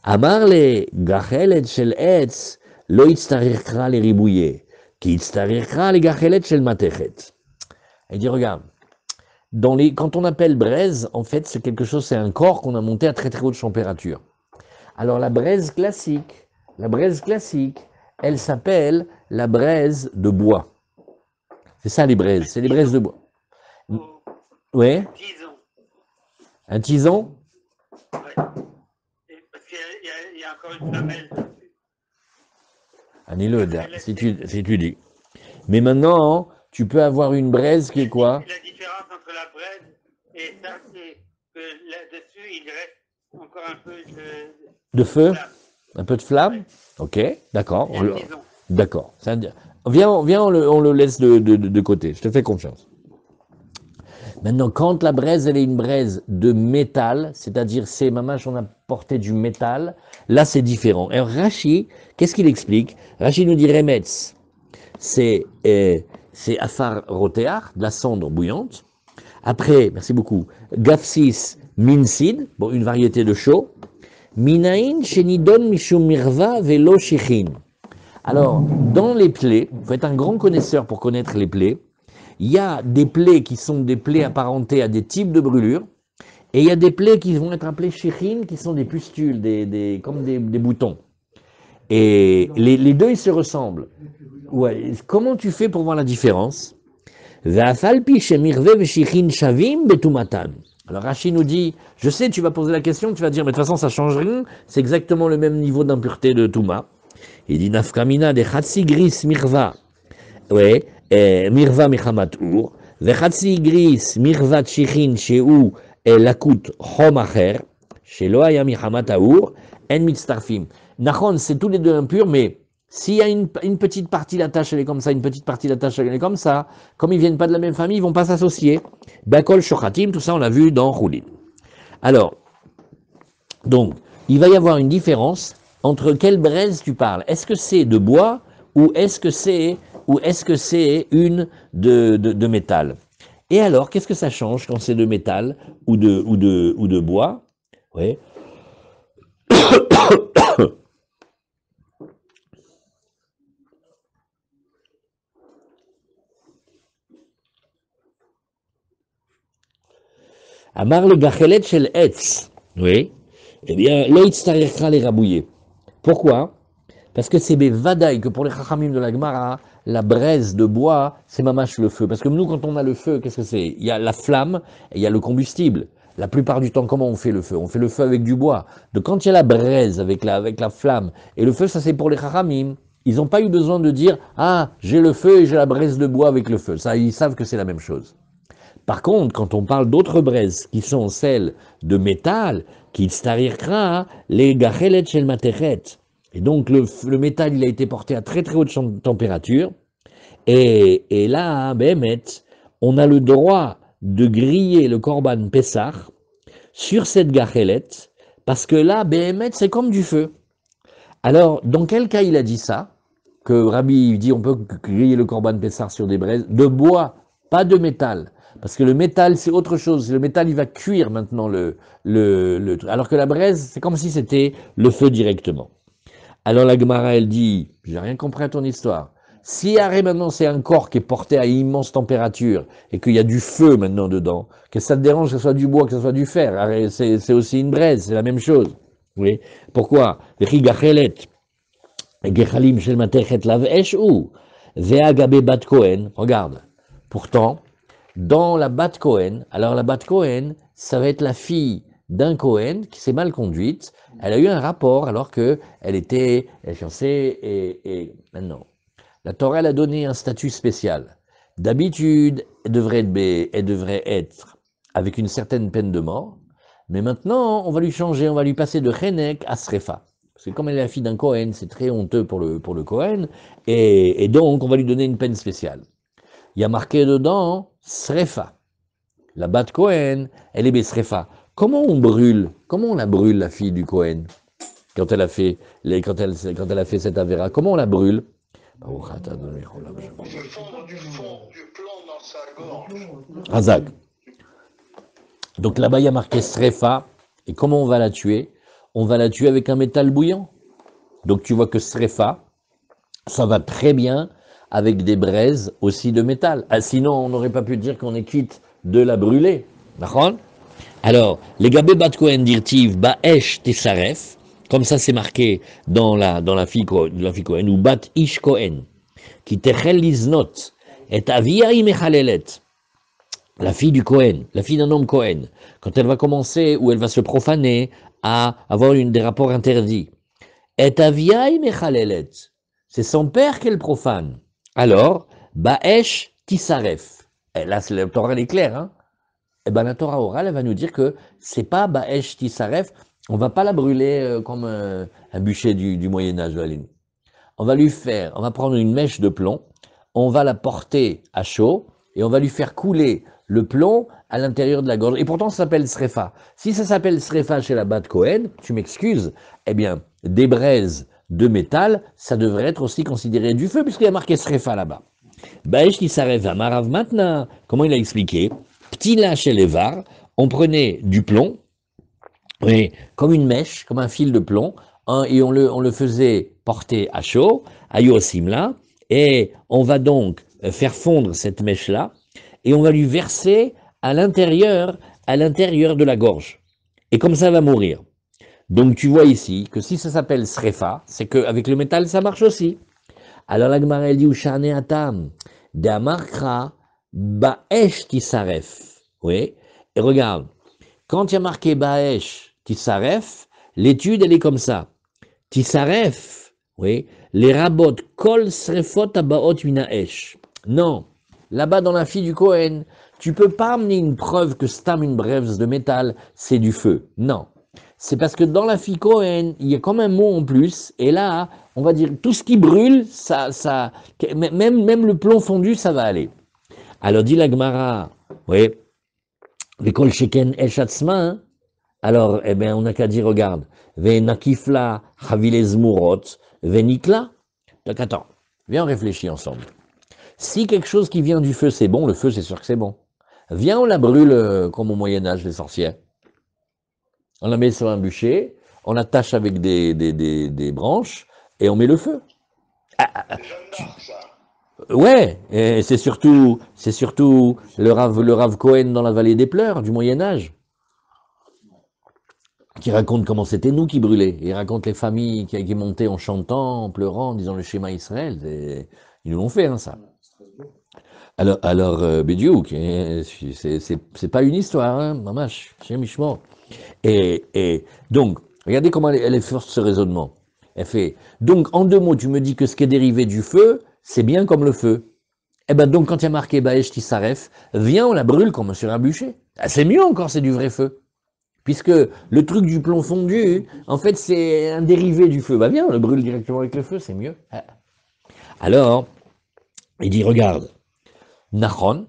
Amar le gachelet shel etz lo itztarirkra le ribouye, ki itztarirkra le gachelet shel matechet. Il dit regarde, quand on appelle braise, en fait c'est quelque chose, c'est un corps qu'on a monté à très très haute température. Alors la braise classique, elle s'appelle la braise de bois. C'est ça les braises, c'est les braises de bois. Oui. Un tison. Oui. Parce qu'il y a encore une flamelle dessus. Annule, si tu dis. Mais maintenant, tu peux avoir une braise qui est quoi? La différence entre la braise et ça, c'est que là-dessus, il reste encore un peu de feu, flamme. Un peu de flamme. Oui. Ok, d'accord. Et D'accord. Viens, on le laisse de côté. Je te fais confiance. Maintenant, quand la braise, elle est une braise de métal, c'est-à-dire c'est mamache, on a porté du métal, là c'est différent. Alors Rashi, qu'est-ce qu'il explique? Rashi nous dit Remetz, c'est afar rotéar, de la cendre bouillante. Après, merci beaucoup, Gafsis minsid, bon, une variété de chaux. Minaïn shenidon mishum mirva velo shichin. Alors, dans les plaies, il faut être un grand connaisseur pour connaître les plaies. Il y a des plaies qui sont des plaies apparentées à des types de brûlures, et il y a des plaies qui vont être appelées shichin, qui sont des pustules, comme des boutons. Et les deux, ils se ressemblent. Ouais. Comment tu fais pour voir la différence? Alors Rashi nous dit, je sais, tu vas poser la question, tu vas dire, mais de toute façon, ça change rien, c'est exactement le même niveau d'impureté de Touma. Il dit, nafkamina de chatsi gris mirva. Ouais. mirva michamat ur, vechatsi gris mirvat shichin sheu lakut chom acher, shelo haya michamat aur, en mitztarfim. Nachon, c'est tous les deux impurs, mais s'il y a une petite partie, la tâche elle est comme ça, une petite partie, la tâche elle est comme ça, comme ils viennent pas de la même famille, ils vont pas s'associer. Bakol shochatim, tout ça on l'a vu dans Choulin. Alors, donc, il va y avoir une différence entre quelle braise tu parles. Est-ce que c'est de bois ou est-ce que c'est une de métal? Et alors, qu'est-ce que ça change quand c'est de métal ou de bois? Oui. Amar le gachelet shel etz. Oui. Eh bien, lo itztarechra les rabouiller. Pourquoi? Parce que c'est vadaï que pour les chachamim de la Gemara, la braise de bois, c'est mamache le feu. Parce que nous, quand on a le feu, qu'est-ce que c'est? Il y a la flamme et il y a le combustible. La plupart du temps, comment on fait le feu? On fait le feu avec du bois. Donc quand il y a la braise avec la flamme, et le feu, ça c'est pour les chachamim. Ils n'ont pas eu besoin de dire, ah, j'ai le feu et j'ai la braise de bois avec le feu. Ça, ils savent que c'est la même chose. Par contre, quand on parle d'autres braises, qui sont celles de métal, qui starirkra, les gachelet shel matechet. Et donc le métal, il a été porté à très très haute température. Et là, Béhémet, on a le droit de griller le korban Pessah sur cette gachelet, parce que là, Béhémet, c'est comme du feu. Alors, dans quel cas il a dit ça? Que Rabbi dit on peut griller le korban Pessah sur des braises de bois, pas de métal. Parce que le métal, c'est autre chose. Le métal, il va cuire maintenant alors que la braise, c'est comme si c'était le feu directement. Alors la Gemara, elle dit, j'ai rien compris à ton histoire. Si arrêt maintenant, c'est un corps qui est porté à immense température et qu'il y a du feu maintenant dedans, que ça te dérange que ce soit du bois, que ce soit du fer, c'est aussi une braise, c'est la même chose. Oui. Pourquoi? Regarde. Pourtant, dans la Bat Cohen, alors la Bat Cohen, ça va être la fille d'un Cohen qui s'est mal conduite. Elle a eu un rapport alors qu'elle était fiancée et maintenant. La Torah elle a donné un statut spécial. D'habitude, elle devrait être avec une certaine peine de mort, Mais maintenant, on va lui changer, on va lui passer de Chenek à Srefa. Parce que comme elle est la fille d'un Kohen, c'est très honteux pour le Kohen, et donc on va lui donner une peine spéciale. Il y a marqué dedans Srefa. La bat Kohen, elle est Besrefa. Comment on brûle? Comment on la brûle, la fille du Kohen, quand elle a fait, quand elle a fait cette avéra? Comment on la brûle? On fait fondre du plomb dans sa gorge. Razak. Donc là-bas, il y a marqué Srefa. Et comment on va la tuer? On va la tuer avec un métal bouillant. Donc tu vois que Srefa, ça va très bien avec des braises aussi de métal. Ah, sinon, on n'aurait pas pu dire qu'on est quitte de la brûler. D'accord? Alors, les gabé bat Kohen dirtiv ba'esh tesaref, comme ça c'est marqué dans la fille Kohen, ou bat ish Kohen, qui techel liznot, et avia imechalelet, la fille du Kohen, la fille d'un homme Kohen, quand elle va commencer ou elle va se profaner à avoir des rapports interdits, et avia imechalelet, c'est son père qu'elle profane. Alors, ba'esh tisaref. Et là, la Torah elle est claire, hein. Eh ben, la Torah orale, elle va nous dire que c'est pas Ba'esh Tisaref, on va pas la brûler comme un bûcher du Moyen-Âge, Aline. On va prendre une mèche de plomb, on va la porter à chaud, et on va lui faire couler le plomb à l'intérieur de la gorge. Et pourtant, ça s'appelle Srefa. Si ça s'appelle Srefa chez la Bat Kohen, tu m'excuses, eh bien, des braises de métal, ça devrait être aussi considéré du feu, puisqu'il y a marqué Srefa là-bas. Ba'esh Tisaref Amarav maintenant, comment il a expliqué? Petit là chez les Var, on prenait du plomb, oui, comme une mèche, comme un fil de plomb, hein, et on le faisait porter à chaud, à Yosimla, et on va donc faire fondre cette mèche-là, et on va lui verser à l'intérieur de la gorge. Et comme ça, elle va mourir. Donc tu vois ici que si ça s'appelle Srefa, c'est qu'avec le métal, ça marche aussi. Alors la Gemara elle dit Ushane atam de amarkra ba'esh tisaref. Oui. Et regarde, quand il y a marqué ba'esh tisaref, l'étude elle est comme ça. Tisaref, oui, les rabot kol srefot abaot minaesh. Non, là-bas dans la fille du Kohen, tu peux pas amener une preuve que stam une braise de métal, c'est du feu. Non. C'est parce que dans la fille Cohen, il y a comme un mot en plus, et là, on va dire tout ce qui brûle, même le plomb fondu, ça va aller. Alors dit la Gemara, oui, l'école sheken eshatzma, hein. Alors, eh bien, on n'a qu'à dire, regarde, venakifla havilez murot, venikla. Donc attends, viens on réfléchit ensemble. Si quelque chose qui vient du feu, c'est bon, le feu, c'est sûr que c'est bon. Viens, on la brûle comme au Moyen-Âge, les sorcières. On la met sur un bûcher, on l'attache avec des branches et on met le feu. Ouais, et c'est surtout le Rav Cohen dans la vallée des pleurs du Moyen-Âge qui raconte comment c'était nous qui brûlait. Il raconte les familles qui montaient en chantant, en pleurant, en disant le schéma Israël. Ils nous l'ont fait, hein, ça. Alors, Bédiouk, c'est pas une histoire, hein, mamash, chez Mishmo. Et donc, regardez comment elle est forte ce raisonnement. Elle fait, donc en deux mots, tu me dis que ce qui est dérivé du feu, c'est bien comme le feu. Eh ben donc quand il y a marqué Ba'esh Tisaref, viens, on la brûle comme sur un bûcher. Ah, c'est mieux encore, c'est du vrai feu. Puisque le truc du plomb fondu, en fait, c'est un dérivé du feu. Bah viens, on le brûle directement avec le feu, c'est mieux. Alors, il dit, regarde, Nachon,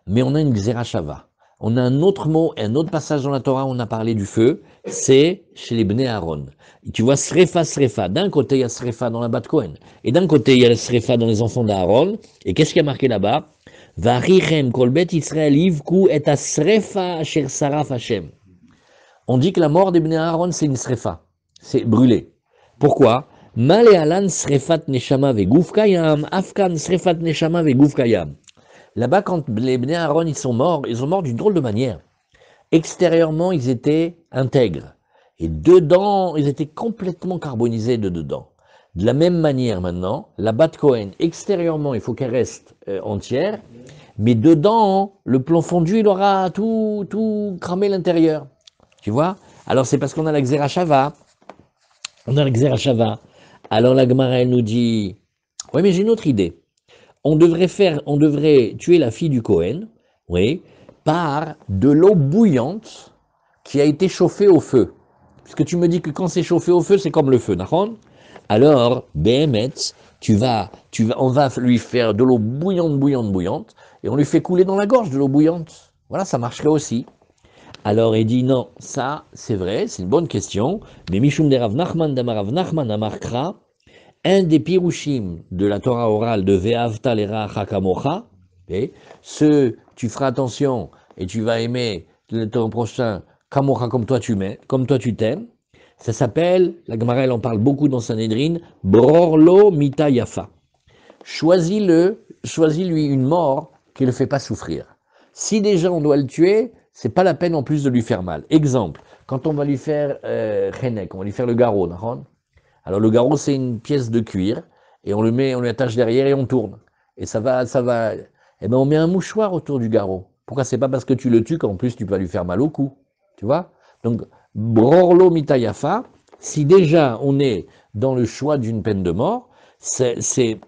mais on a une Xerashava. On a un autre mot, un autre passage dans la Torah où on a parlé du feu, c'est chez les Bnei Aaron. Et tu vois Srefa, Srefa. D'un côté, il y a Srefa dans la Bat Kohen. Et d'un côté, il y a Srefa dans les enfants d'Aaron. Et qu'est-ce qui a marqué là-bas? Varichem kolbet Israël ivku et a Srefa asher saraf Hashem. On dit que la mort des Bnei Aaron, c'est une Srefa. C'est brûlé. Pourquoi? Male alan Srefat neshama ve gufkayam, afkan Srefat neshama ve gufkayam. Là-bas, quand les Bnei Aaron ils sont morts d'une drôle de manière. Extérieurement, ils étaient intègres. Et dedans, ils étaient complètement carbonisés de dedans. De la même manière maintenant, la Bat Kohen, extérieurement, il faut qu'elle reste entière, mais dedans, le plomb fondu, il aura tout cramé l'intérieur. Tu vois? Alors c'est parce qu'on a la Xerashava. On a la Xerashava. Alors la Gemara, elle nous dit, oui, mais j'ai une autre idée. On devrait tuer la fille du Kohen, oui, par de l'eau bouillante qui a été chauffé au feu. Puisque tu me dis que quand c'est chauffé au feu, c'est comme le feu, d'accord? Alors, Béhémet, on va lui faire de l'eau bouillante, bouillante, bouillante, et on lui fait couler dans la gorge de l'eau bouillante. Voilà, ça marcherait aussi. Alors il dit non, ça c'est vrai, c'est une bonne question, mais Mishum de Rav Nachman d'Amarav Nachman Amarkra, un des pirushim de la Torah orale de Ve'avta l'eracha kamocha, tu feras attention et tu vas aimer ton prochain kamocha comme toi tu t'aimes, ça s'appelle, la Gemara elle en parle beaucoup dans Sanhedrin, Brorlo Mita Yafa. Choisis-lui une mort qui ne le fait pas souffrir. Si déjà on doit le tuer, c'est pas la peine en plus de lui faire mal. Exemple, quand on va lui faire chenek, on va lui faire le garrot, alors le garrot c'est une pièce de cuir et on lui attache derrière et on tourne. Et ça va, eh ben on met un mouchoir autour du garrot. Pourquoi? C'est pas parce que tu le tues qu'en plus tu vas lui faire mal au cou, tu vois? Donc brorlo mitayafa, si déjà on est dans le choix d'une peine de mort, c'est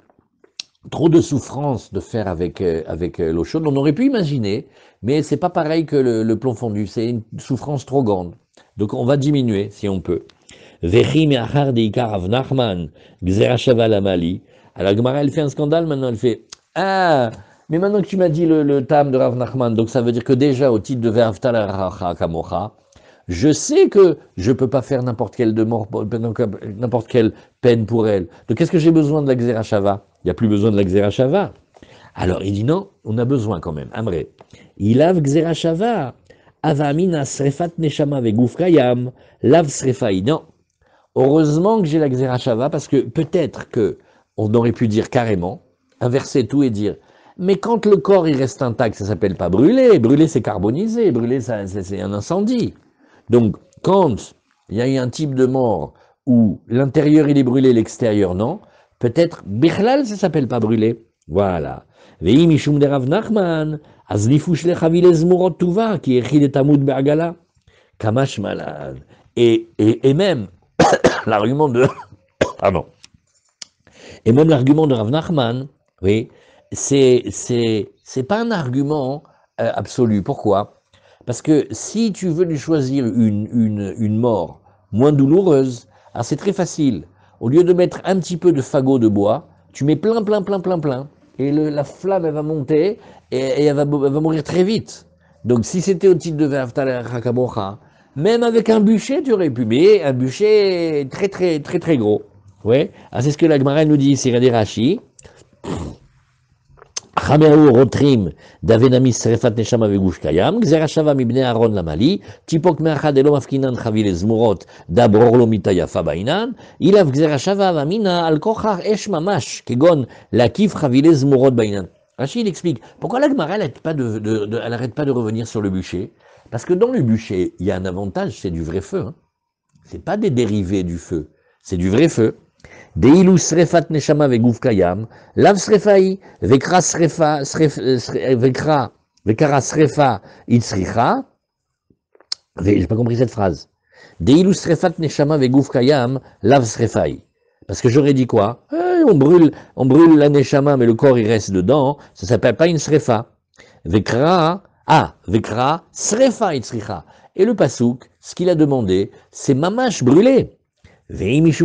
trop de souffrance de faire avec l'eau chaude. On aurait pu imaginer, mais c'est pas pareil que le plomb fondu. C'est une souffrance trop grande. Donc on va diminuer si on peut. Vechi me'achar deikar Rav Nachman gzerashava lamali. Alors Gemara elle fait un scandale maintenant. Elle fait ah mais maintenant que tu m'as dit le tam de Rav Nachman, donc ça veut dire que déjà au titre de Ve'avta l'eracha kamocha, je sais que je peux pas faire n'importe quelle peine pour elle. Donc qu'est-ce que j'ai besoin de la gzerashava? Il n'y a plus besoin de la Xerashava. Alors il dit non, on a besoin quand même. Amré. Il lave Xerashava. Avamina srefat neshama vegouf kayam. Lave srefai. Non. Heureusement que j'ai la Xerashava parce que peut-être que on aurait pu dire carrément, inverser tout et dire mais quand le corps il reste intact, ça s'appelle pas brûler. Brûler c'est carbonisé. Brûler c'est un incendie. Donc quand il y a eu un type de mort où l'intérieur il est brûlé, l'extérieur non, peut-être, Bichlal, ça s'appelle pas brûler. Voilà. Ve'i mishum de Rav Nachman, az nifush lechavile zmurot tuva, qui écrit Tamud Bergala, kamash malad. Et même, l'argument de, pardon, et même l'argument de Rav Nachman, oui, c'est pas un argument absolu. Pourquoi? Parce que si tu veux lui choisir une mort moins douloureuse, alors c'est très facile. Au lieu de mettre un petit peu de fagot de bois, tu mets plein. Et la flamme, elle va monter et elle va mourir très vite. Donc si c'était au titre de Ve'avta l'eracha, même avec un bûcher, tu aurais pu, mais un bûcher très gros. Ouais. Alors c'est ce que la Gemara nous dit, c'est regardez Rashi. Chameru rotrim d'avenamis srefat neshama vegush kayam, gzerashava mibnei Aaron lamali, tipok meachad elo mafkinan chavile zmurot dabror lo mitayafa bainan, ilav gzerashava vamina al kochar esh mamash, kegon lakif chavile zmurot bainan. Rashi il explique pourquoi la Gemara elle arrête pas de revenir sur le bûcher, parce que dans le bûcher il y a un avantage, c'est du vrai feu, hein. C'est pas des dérivés du feu, c'est du vrai feu. Deilu srefat neshama vegouf kayam, lav srefai, vekra srefa itzricha, j'ai pas compris cette phrase. Deilu srefat neshama vegouf kayam, lav srefai. Parce que j'aurais dit quoi? On brûle la neshama, mais le corps il reste dedans, ça s'appelle pas une srefa. Vekra srefa itzricha. Et le pasouk, ce qu'il a demandé, c'est mamash brûlé. Plus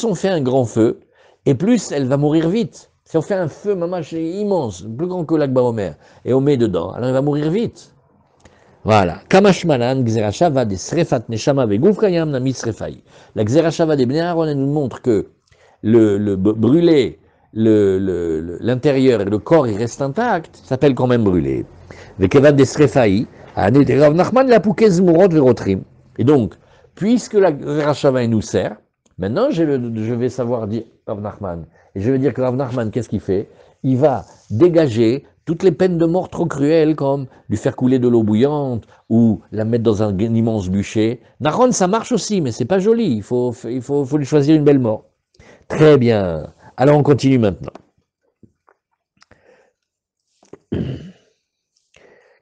on fait un grand feu, et plus elle va mourir vite. Si on fait un feu mamash immense, plus grand que l'Akba Omer, et on met dedans, alors elle va mourir vite. Voilà. Kamashmalan, Gzerashava des Srefat Neshama Vegouf Kayam Nami Srefai. La Gzerashava des Bnei Aaron, elle nous montre que le brûler l'intérieur et le corps il reste intact, ça s'appelle quand même brûler. Et donc, puisque la Rachava nous sert, maintenant je vais savoir dire Rav Nachman. Et je vais dire que Rav Nachman, qu'est-ce qu'il fait? Il va dégager toutes les peines de mort trop cruelles, comme lui faire couler de l'eau bouillante ou la mettre dans un immense bûcher. Naron, ça marche aussi, mais c'est pas joli. Il faut lui choisir une belle mort. Très bien. Alors on continue maintenant.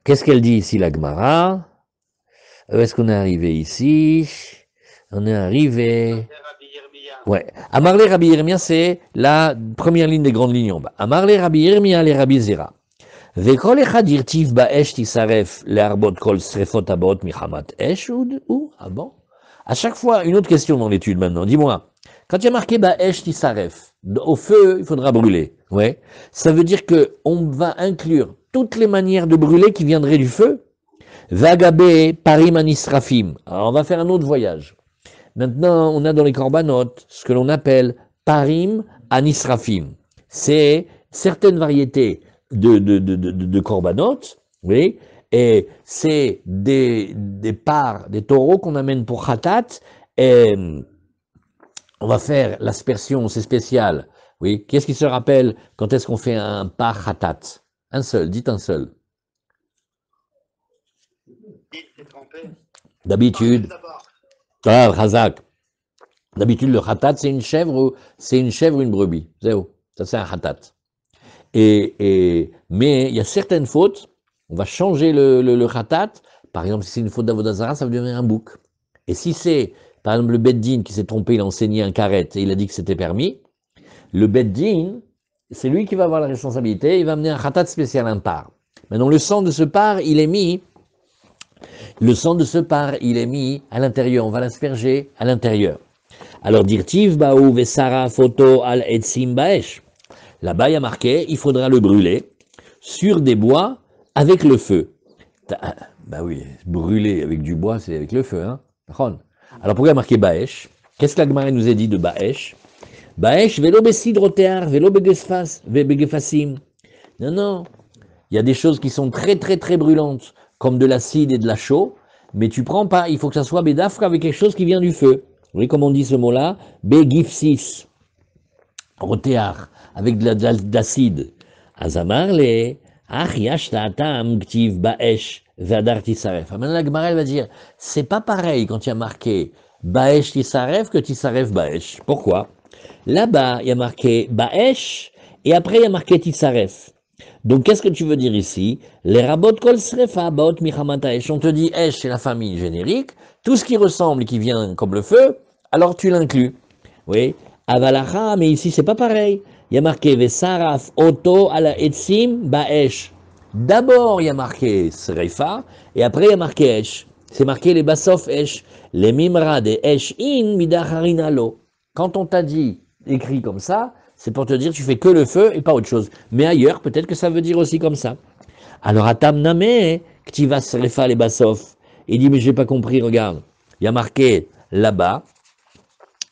Qu'est-ce qu'elle dit ici, la Gemara? Où est-ce qu'on est arrivé ici? On est arrivé... Ouais. Amarle Rabbi Yirmia, c'est la première ligne des grandes lignes en bas. Amarle Rabbi Yirmia, les Rabbi Zera. Vekol echad yirtiv ba'esh tisaref le'arbot kol srefot abot michamat esh ou ah bon? À chaque fois, une autre question dans l'étude maintenant. Dis-moi, quand il y a marqué ba'esh tisaref, au feu, il faudra brûler. Ouais. Ça veut dire que on va inclure toutes les manières de brûler qui viendraient du feu. Vagabe parim anisrafim. Alors on va faire un autre voyage. Maintenant, on a dans les corbanotes ce que l'on appelle parim anisrafim. C'est certaines variétés de corbanotes, oui, et c'est des parts, des taureaux qu'on amène pour khatat, et on va faire l'aspersion, c'est spécial, oui. Qu'est-ce qui se rappelle quand est-ce qu'on fait un par khatat? Un seul, dites un seul. D'habitude, Razak. D'habitude, le khatat, c'est une chèvre ou une brebis. Zéro. Ça, c'est un khatat. Mais il y a certaines fautes, on va changer le khatat. Par exemple, si c'est une faute d'Avodazara, ça va devenir un bouc. Et si c'est, par exemple, le Beddin qui s'est trompé, il a enseigné un karet et il a dit que c'était permis, le Beddin, c'est lui qui va avoir la responsabilité, il va amener un khatat spécial, un par. Maintenant, le sang de ce par, il est mis à l'intérieur, on va l'asperger à l'intérieur. Alors, dirtiv baou vesara photo al etsim baesh. Là-bas, il y a marqué, il faudra le brûler sur des bois avec le feu. Bah oui, brûler avec du bois, c'est avec le feu, hein. Alors, pourquoi il y a marqué baesh? Qu'est-ce que la Gemara nous a dit de baesh? Baesh, velo besidrotear, velo begefasim. Non. Il y a des choses qui sont très, très, très brûlantes, comme de l'acide et de la chaux, mais tu prends pas, il faut que ça soit bedafra avec quelque chose qui vient du feu. Vous voyez comment on dit ce mot-là? Begifsis, rotéar, avec de l'acide. Azamarle, ach yashtatam ktiv baesh vadar tisaref. Maintenant la Gemara va dire, c'est pas pareil quand il y a marqué baesh tisaref que tisaref baesh. Pourquoi? Là-bas, il y a marqué baesh, et après il y a marqué tisaref. Donc, qu'est-ce que tu veux dire ici? Les rabot kol srefa baot michamata esh. On te dit esh, c'est la famille générique. Tout ce qui ressemble, qui vient comme le feu, alors tu l'inclus. Oui. Avalacha, mais ici, c'est pas pareil. Il y a marqué vesaraf oto ala etzim baesh. D'abord, il y a marqué srefa, et après, il y a marqué esh. C'est marqué les basof esh. Les mimra de esh in midacharinalo. Quand on t'a dit, écrit comme ça, c'est pour te dire tu fais que le feu et pas autre chose. Mais ailleurs, peut-être que ça veut dire aussi comme ça. Alors, Atam Name, Ktivas Refa les Basof, il dit, mais j'ai pas compris, regarde. Il y a marqué là-bas,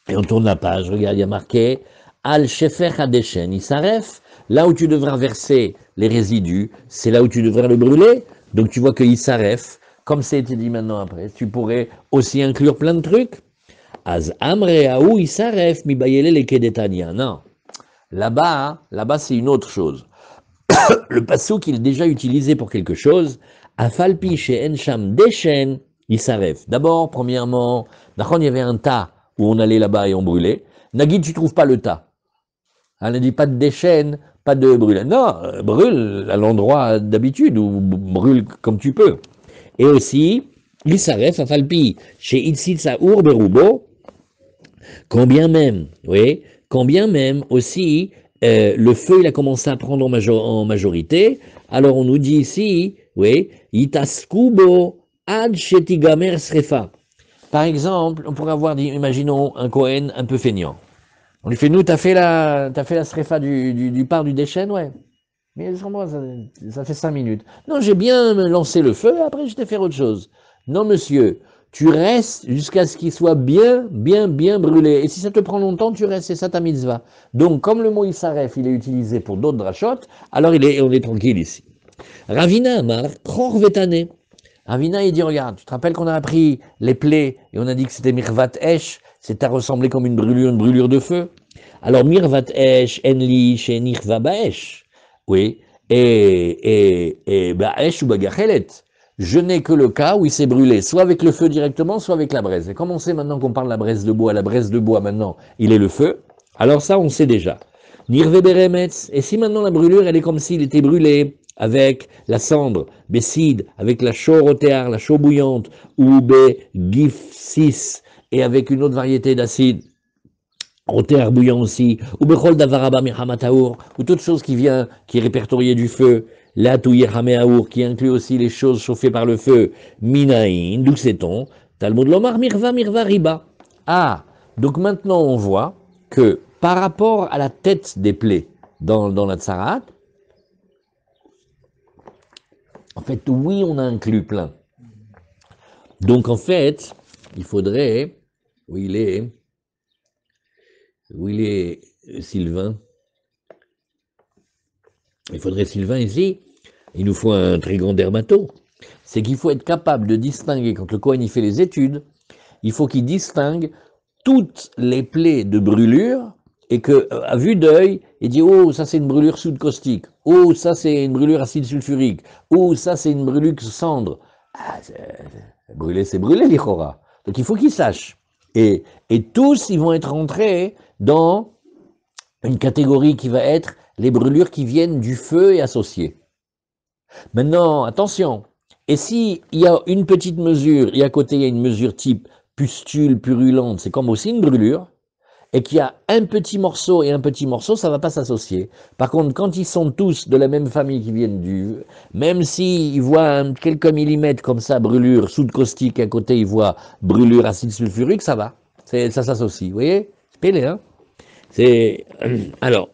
et on tourne la page, regarde, il y a marqué Al Shefer Hadeshen Isaref, là où tu devras verser les résidus, c'est là où tu devras le brûler. Donc tu vois que Isaref, comme c'est été dit maintenant après, tu pourrais aussi inclure plein de trucs. Az Amre Aou Isaref Mibayele le Kedetania. Non. Là-bas, c'est une autre chose. Le passouk qu'il est déjà utilisé pour quelque chose. Afalpi chez Encham Deshen, Isaref. D'abord, premièrement, il y avait un tas où on allait là-bas et on brûlait. Nagid, tu trouves pas le tas. On ne dit pas de Deshen, pas de brûler. Non, brûle à l'endroit d'habitude ou brûle comme tu peux. Et aussi, Isaref, Afalpi chez Itzitsa Urberubo, combien même, oui. Combien même aussi, le feu il a commencé à prendre en majorité, alors on nous dit ici, oui, Itaskubo ad shetigamer srefa. Par exemple, on pourrait avoir, imaginons, un Kohen un peu feignant. On lui fait, nous, t'as fait la srefa du par du Deshen, ouais. Mais moi, ça fait 5 minutes. Non, j'ai bien lancé le feu, après je t'ai fait autre chose. Non, monsieur. Tu restes jusqu'à ce qu'il soit bien brûlé. Et si ça te prend longtemps, tu restes, c'est ça ta mitzvah. Donc, comme le mot Isaref, il est utilisé pour d'autres drachot, alors on est tranquille ici. Ravina Amar, Kror Vetane. Ravina, il dit, regarde, tu te rappelles qu'on a appris les plaies, et on a dit que c'était Mirvat Esh, c'est à ressembler comme une brûlure de feu. Alors, Mirvat Esh, Enli, Shenirva Baesh. Oui, et Baesh ou Bagachelet. Je n'ai que le cas où il s'est brûlé, soit avec le feu directement, soit avec la braise. Et comme on sait maintenant qu'on parle de la braise de bois maintenant, il est le feu, alors ça on sait déjà. Nirve beremetz, et si maintenant la brûlure, elle est comme s'il était brûlé avec la cendre, bessid, avec la chaux rotéar, la chaux bouillante, ou be gifsis, et avec une autre variété d'acide, au terre bouillant aussi, ou bechol davaraba mirhamataour, ou toute chose qui vient, qui est répertoriée du feu, la touyehameaour, qui inclut aussi les choses chauffées par le feu, minaïn, d'où sait-on, Talmud lomar mirva mirva riba. Ah, donc maintenant on voit que par rapport à la tête des plaies dans la tsarat, en fait, oui, on a inclus plein. Donc en fait, il faudrait, où il est Sylvain? Il faudrait Sylvain ici, il nous faut un très grand dermato. C'est qu'il faut être capable de distinguer, quand le Kohen il fait les études, il faut qu'il distingue toutes les plaies de brûlure et que, à vue d'œil, il dit oh ça c'est une brûlure soude caustique, oh ça c'est une brûlure acide sulfurique, oh ça c'est une brûlure cendre. Ah, brûler c'est brûler l'Ichora. Donc il faut qu'il sache. Et tous ils vont être rentrés dans une catégorie qui va être les brûlures qui viennent du feu et associées. Maintenant, attention, et si il y a une petite mesure, et à côté il y a une mesure type pustule, purulente, c'est comme aussi une brûlure, et qu'il y a un petit morceau et un petit morceau, ça ne va pas s'associer. Par contre, quand ils sont tous de la même famille qui viennent du... Même s'ils voient quelques millimètres comme ça, brûlure soude caustique, à côté ils voient brûlure acide sulfurique, ça va. Ça s'associe, vous voyez? C'est pélé, hein? C'est... Alors,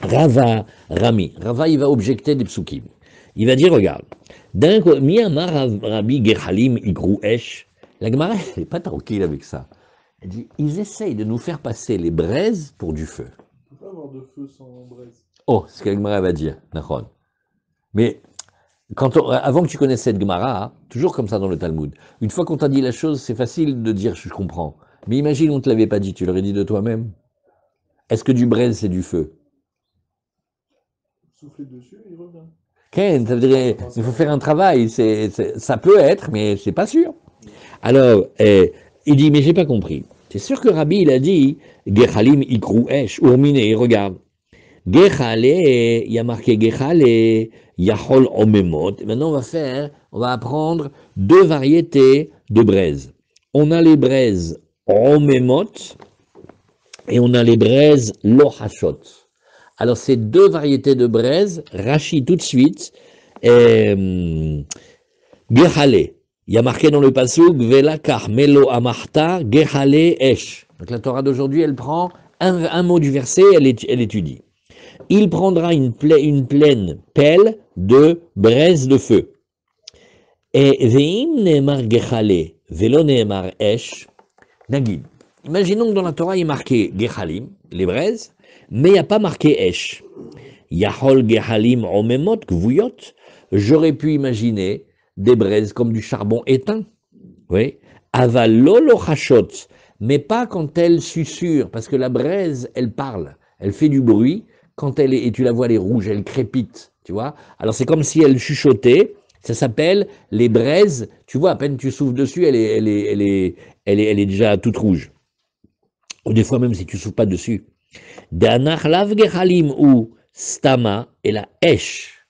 Rava, Rava, il va objecter des psukim. Il va dire, regarde, d'un côté, Miyamar Rabbi Gechalim Igrou Esh, la Gemara, elle n'est pas tranquille avec ça. Elle dit, ils essayent de nous faire passer les braises pour du feu. On ne peut pas avoir de feu sans braise. Oh, c'est ce que la Gemara va dire, Nachon. Mais avant que tu connaisses cette Gemara, hein, toujours comme ça dans le Talmud, une fois qu'on t'a dit la chose, c'est facile de dire je comprends. Mais imagine, on ne te l'avait pas dit, tu l'aurais dit de toi-même. Est-ce que du braise, c'est du feu? Souffler dessus, il revient. Ken, ça veut dire, il faut faire un travail, ça peut être, mais c'est pas sûr. Alors, il dit, mais j'ai pas compris. C'est sûr que Rabbi, il a dit, Gechalim ikrou esh, urmine, regarde. Gechale, il y a marqué Gechale, Yachol omemot. Maintenant, on va apprendre deux variétés de braises. On a les braises omemot et on a les braises lohachot. Alors, ces deux variétés de braises, Rachi tout de suite, Gechale. Il y a marqué dans le pasuk, Velakach melo amarta Gechale esh. Donc la Torah d'aujourd'hui, elle prend un mot du verset, elle étudie. Il prendra une pleine pelle de braise de feu. Et veim neemar Gechale, velo neemar esh, nagid. Imaginons que dans la Torah, il est marqué Gechalim, les braises, mais il n'y a pas marqué Esh. Yahol Gehalim Omemot Gvuyot. J'aurais pu imaginer des braises comme du charbon éteint. Oui. Avalolo Hachot. Mais pas quand elle susurre, parce que la braise, elle parle, elle fait du bruit. Quand elle est, et tu la vois, elle est rouge, elle crépite. Tu vois. Alors c'est comme si elle chuchotait. Ça s'appelle les braises. Tu vois, à peine tu souffles dessus, elle est déjà toute rouge. Ou des fois même si tu souffles pas dessus. Danach lav gechalim ou stama et la esh.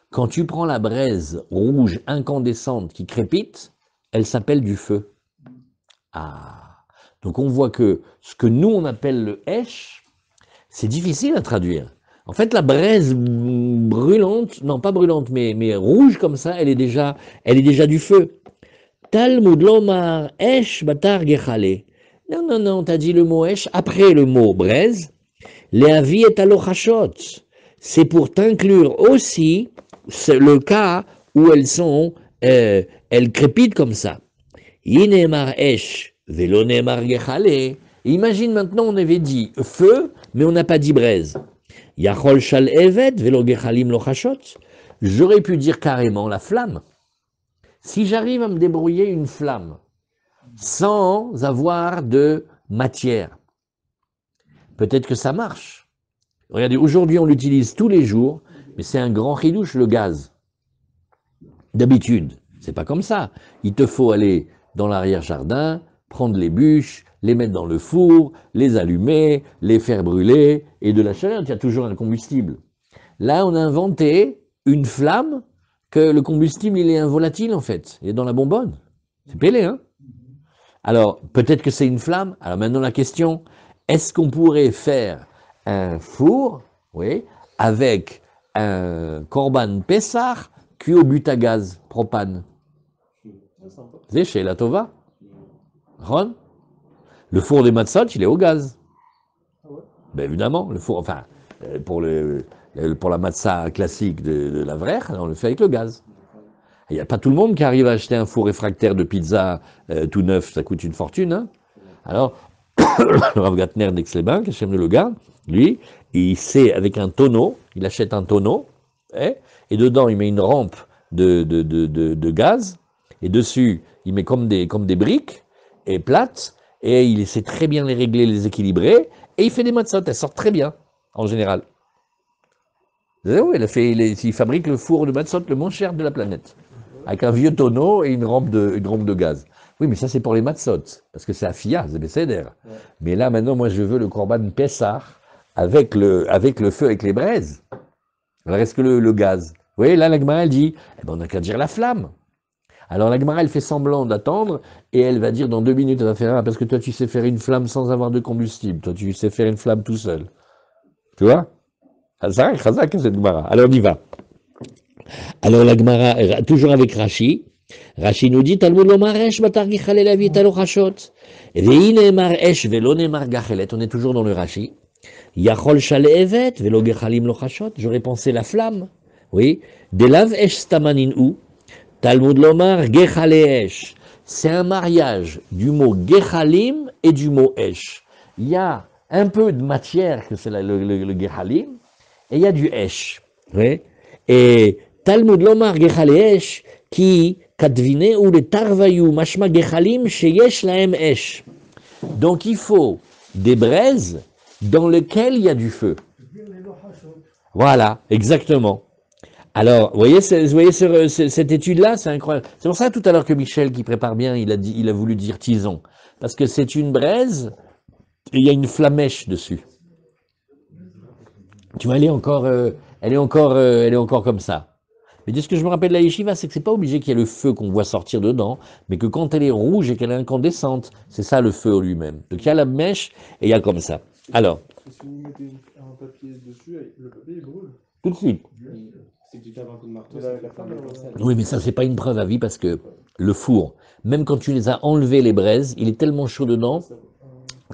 Quand tu prends la braise rouge incandescente qui crépite, elle s'appelle du feu. Ah, donc on voit que ce que nous on appelle le esh, c'est difficile à traduire. En fait, la braise brûlante, non pas brûlante, mais rouge comme ça, elle est déjà du feu. Talmud lomar esh batar gechale. Non, t'as dit le mot esh après le mot braise. Léavi est alochachot. C'est pour t'inclure aussi le cas où elles crépitent comme ça. Yinemar esh, velonemar gechale. Imagine maintenant, on avait dit feu, mais on n'a pas dit braise. Yachol shal evet, velo gechalim lochachot. J'aurais pu dire carrément la flamme. Si j'arrive à me débrouiller une flamme, sans avoir de matière, peut-être que ça marche. Regardez, aujourd'hui on l'utilise tous les jours, mais c'est un grand chidouche le gaz. D'habitude, c'est pas comme ça. Il te faut aller dans l'arrière-jardin, prendre les bûches, les mettre dans le four, les allumer, les faire brûler, et de la chaleur, il y a toujours un combustible. Là, on a inventé une flamme que le combustible, il est involatile en fait, il est dans la bonbonne. C'est pélé, hein? Alors, peut-être que c'est une flamme. Alors maintenant la question, est-ce qu'on pourrait faire un four, oui, avec un korban Pessah cuit au but à gaz, propane? C'est chez la Tova. Ron? Le four des matzot, il est au gaz. Ah ouais? Ben évidemment, le four, enfin, pour la matzah classique de la vraie, on le fait avec le gaz. Il n'y a pas tout le monde qui arrive à acheter un four réfractaire de pizza tout neuf, ça coûte une fortune. Hein. Alors, le Rav Gatner d'Aix-les-Bains, qu'Hachem le garde, lui, il sait avec un tonneau, il achète un tonneau, et dedans il met une rampe de gaz, et dessus il met comme des briques, et plates, et il sait très bien les régler, les équilibrer, et il fait des matzot, elles sortent très bien, en général. Il fabrique le four de matzot le moins cher de la planète, avec un vieux tonneau et une rampe de gaz. Oui, mais ça c'est pour les matzot, parce que c'est Afia, c'est Besséder. Ouais. Mais là maintenant, moi je veux le korban Pessah avec le feu, avec les braises. Alors est-ce que le gaz? Oui, là la Gemara elle dit, eh ben, on n'a qu'à dire la flamme. Alors la Gemara elle fait semblant d'attendre, et elle va dire dans 2 minutes, elle va faire, parce que toi tu sais faire une flamme sans avoir de combustible, toi tu sais faire une flamme tout seul. Tu vois? Chazak, cette Gemara. Alors on y va. Alors la Gemara, toujours avec Rashi, Rashi nous dit, Talmud lomar esh batar gichale lavit alochashot. Veine mar esh velo nemar gachelet. On est toujours dans le Rashi. Yachol shale evet velo gechalim lochashot. J'aurais pensé la flamme. Oui. Delav esh stamanin ou. Talmud lomar gechale esh. C'est un mariage du mot gechalim et du mot esh. Il y a un peu de matière, que c'est le gechalim, et il y a du esh. Oui. Et Talmud lomar gechale esh, qui kadvine ou le tarvayu mashma gechalim sheyesh laem esh. Donc il faut des braises dans lesquelles il y a du feu. Voilà, exactement. Alors, vous voyez cette étude-là, c'est incroyable. C'est pour ça tout à l'heure que Michel, qui prépare bien, il a voulu dire tison. Parce que c'est une braise et il y a une flamèche dessus. Tu vois, elle est encore comme ça. Mais ce que je me rappelle de la yeshiva, c'est que c'est pas obligé qu'il y ait le feu qu'on voit sortir dedans, mais que quand elle est rouge et qu'elle est incandescente, c'est ça le feu lui-même. Donc il y a la mèche et il y a comme ça. Alors. Si vous mettez un papier dessus, le papier il brûle. Tout de suite. C'est que tu tapes un coup de marteau. Oui, mais ça c'est pas une preuve à vie parce que le four, même quand tu les as enlevés les braises, il est tellement chaud dedans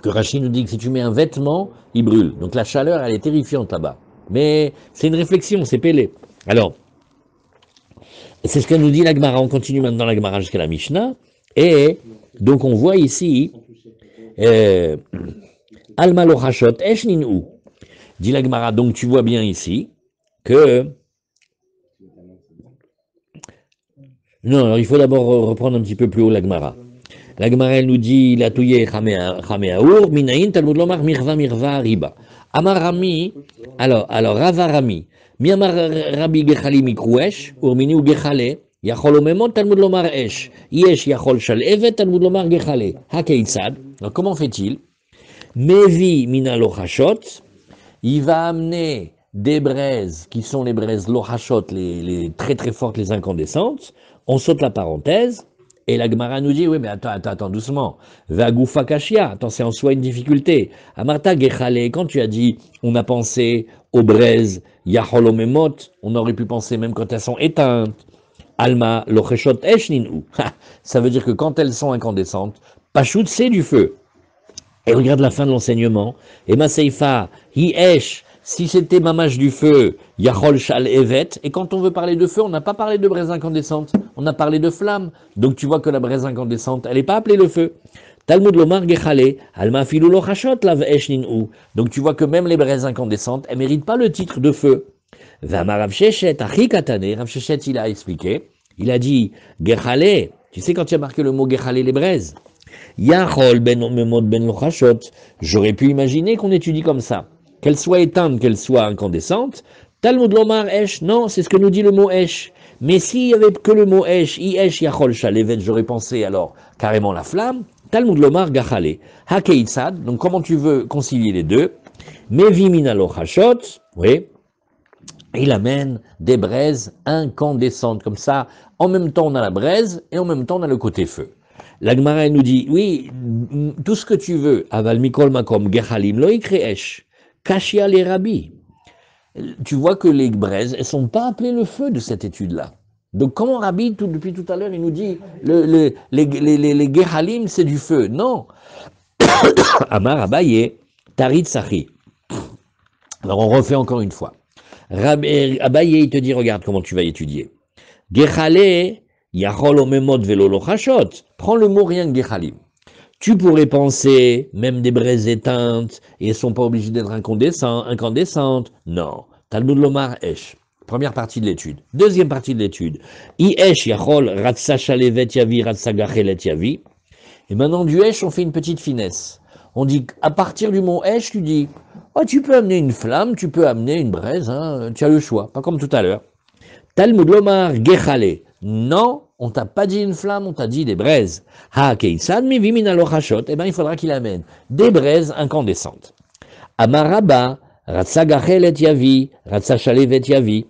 que Rachid nous dit que si tu mets un vêtement, il brûle. Donc la chaleur, elle est terrifiante là-bas. Mais c'est une réflexion, c'est pélé. Alors. C'est ce que nous dit la Gemara. On continue maintenant la Gemara jusqu'à la Mishnah. Et donc on voit ici Alma lochashot eshnin ou. Dit la Gemara. Donc tu vois bien ici que non. Alors il faut d'abord reprendre un petit peu plus haut la Gemara. La Gemara elle nous dit la touye chameaour minayin talmud lomar mirva mirva riba. Amarami. Alors Ravarami. Miamar Rabbi Gechali Mikrouesh, Urmini ou Gechale, Yachol Omemot, Talmud Lomar Esh, Yesh Yachol Shal Evet, Talmud Lomar Gechale, Hakeitzad. Alors comment fait-il? Mevi Mina Lochashot, il va amener des braises qui sont les braises Lochashot, les très très fortes, les incandescentes. On saute la parenthèse, et la Gemara nous dit, oui mais attends doucement, Vagoufa Kashia, attends c'est en soi une difficulté. Amarta Gechale, quand tu as dit, on a pensé aux braises, Yaholomemot, on aurait pu penser même quand elles sont éteintes. Alma locheshot eshnin ou. Ça veut dire que quand elles sont incandescentes, Pachout c'est du feu. Et regarde la fin de l'enseignement. Et Maseifa, hi esh, si c'était mamash du feu, Yachol shal evet. Et quand on veut parler de feu, on n'a pas parlé de braise incandescente, on a parlé de flamme. Donc tu vois que la braise incandescente, elle n'est pas appelée le feu. Talmud lomar gechale, alma filou lochashot lav eshnin ou. Donc tu vois que même les braises incandescentes, elles ne méritent pas le titre de feu. Vama Rav Sheshet, achi katane, Rav Sheshet, il a expliqué, il a dit, gechale, tu sais quand il y a marqué le mot gechale, les braises, Yachol ben memot ben lochashot, j'aurais pu imaginer qu'on étudie comme ça, qu'elle soit éteinte, qu'elle soit incandescente. Talmud lomar esh, non, c'est ce que nous dit le mot esh. Mais s'il n'y avait que le mot esh, i-esh yachol shalevet, j'aurais pensé alors carrément la flamme. Talmud lomar gachale, hakeitzad, donc comment tu veux concilier les deux? Mevi mina lochashot, oui, il amène des braises incandescentes, comme ça, en même temps on a la braise et en même temps on a le côté feu. La Gemara nous dit, oui, tout ce que tu veux, aval mikol makom gechalim lo ikreesh, kashia les rabbis. Tu vois que les braises, elles ne sont pas appelées le feu de cette étude-là. Donc comment Rabbi, depuis tout à l'heure, il nous dit, les gechalim, c'est du feu. Non. Amar Abaye, tarit sachi. Alors on refait encore une fois. Abaye, il te dit, regarde comment tu vas étudier. Gechale, yachol omemot velo lochashot. Prends le mot rien que gechalim. Tu pourrais penser, même des braises éteintes, et elles ne sont pas obligées d'être incandescentes. Non. Talmud lomar esh. Première partie de l'étude. Deuxième partie de l'étude. I esh yachol ratsa shalevet yavi ratsa gachelet yavi. Et maintenant du esh, on fait une petite finesse. On dit, à partir du mot esh, tu dis, oh, tu peux amener une flamme, tu peux amener une braise, hein, tu as le choix, pas comme tout à l'heure. Talmud lomar gechale. Non, on t'a pas dit une flamme, on t'a dit des braises. Ha keisad mi vimina lochashot. Eh bien, il faudra qu'il amène des braises incandescentes. Amaraba, ratsa gachelet yavi, ratsa shalevet yavi.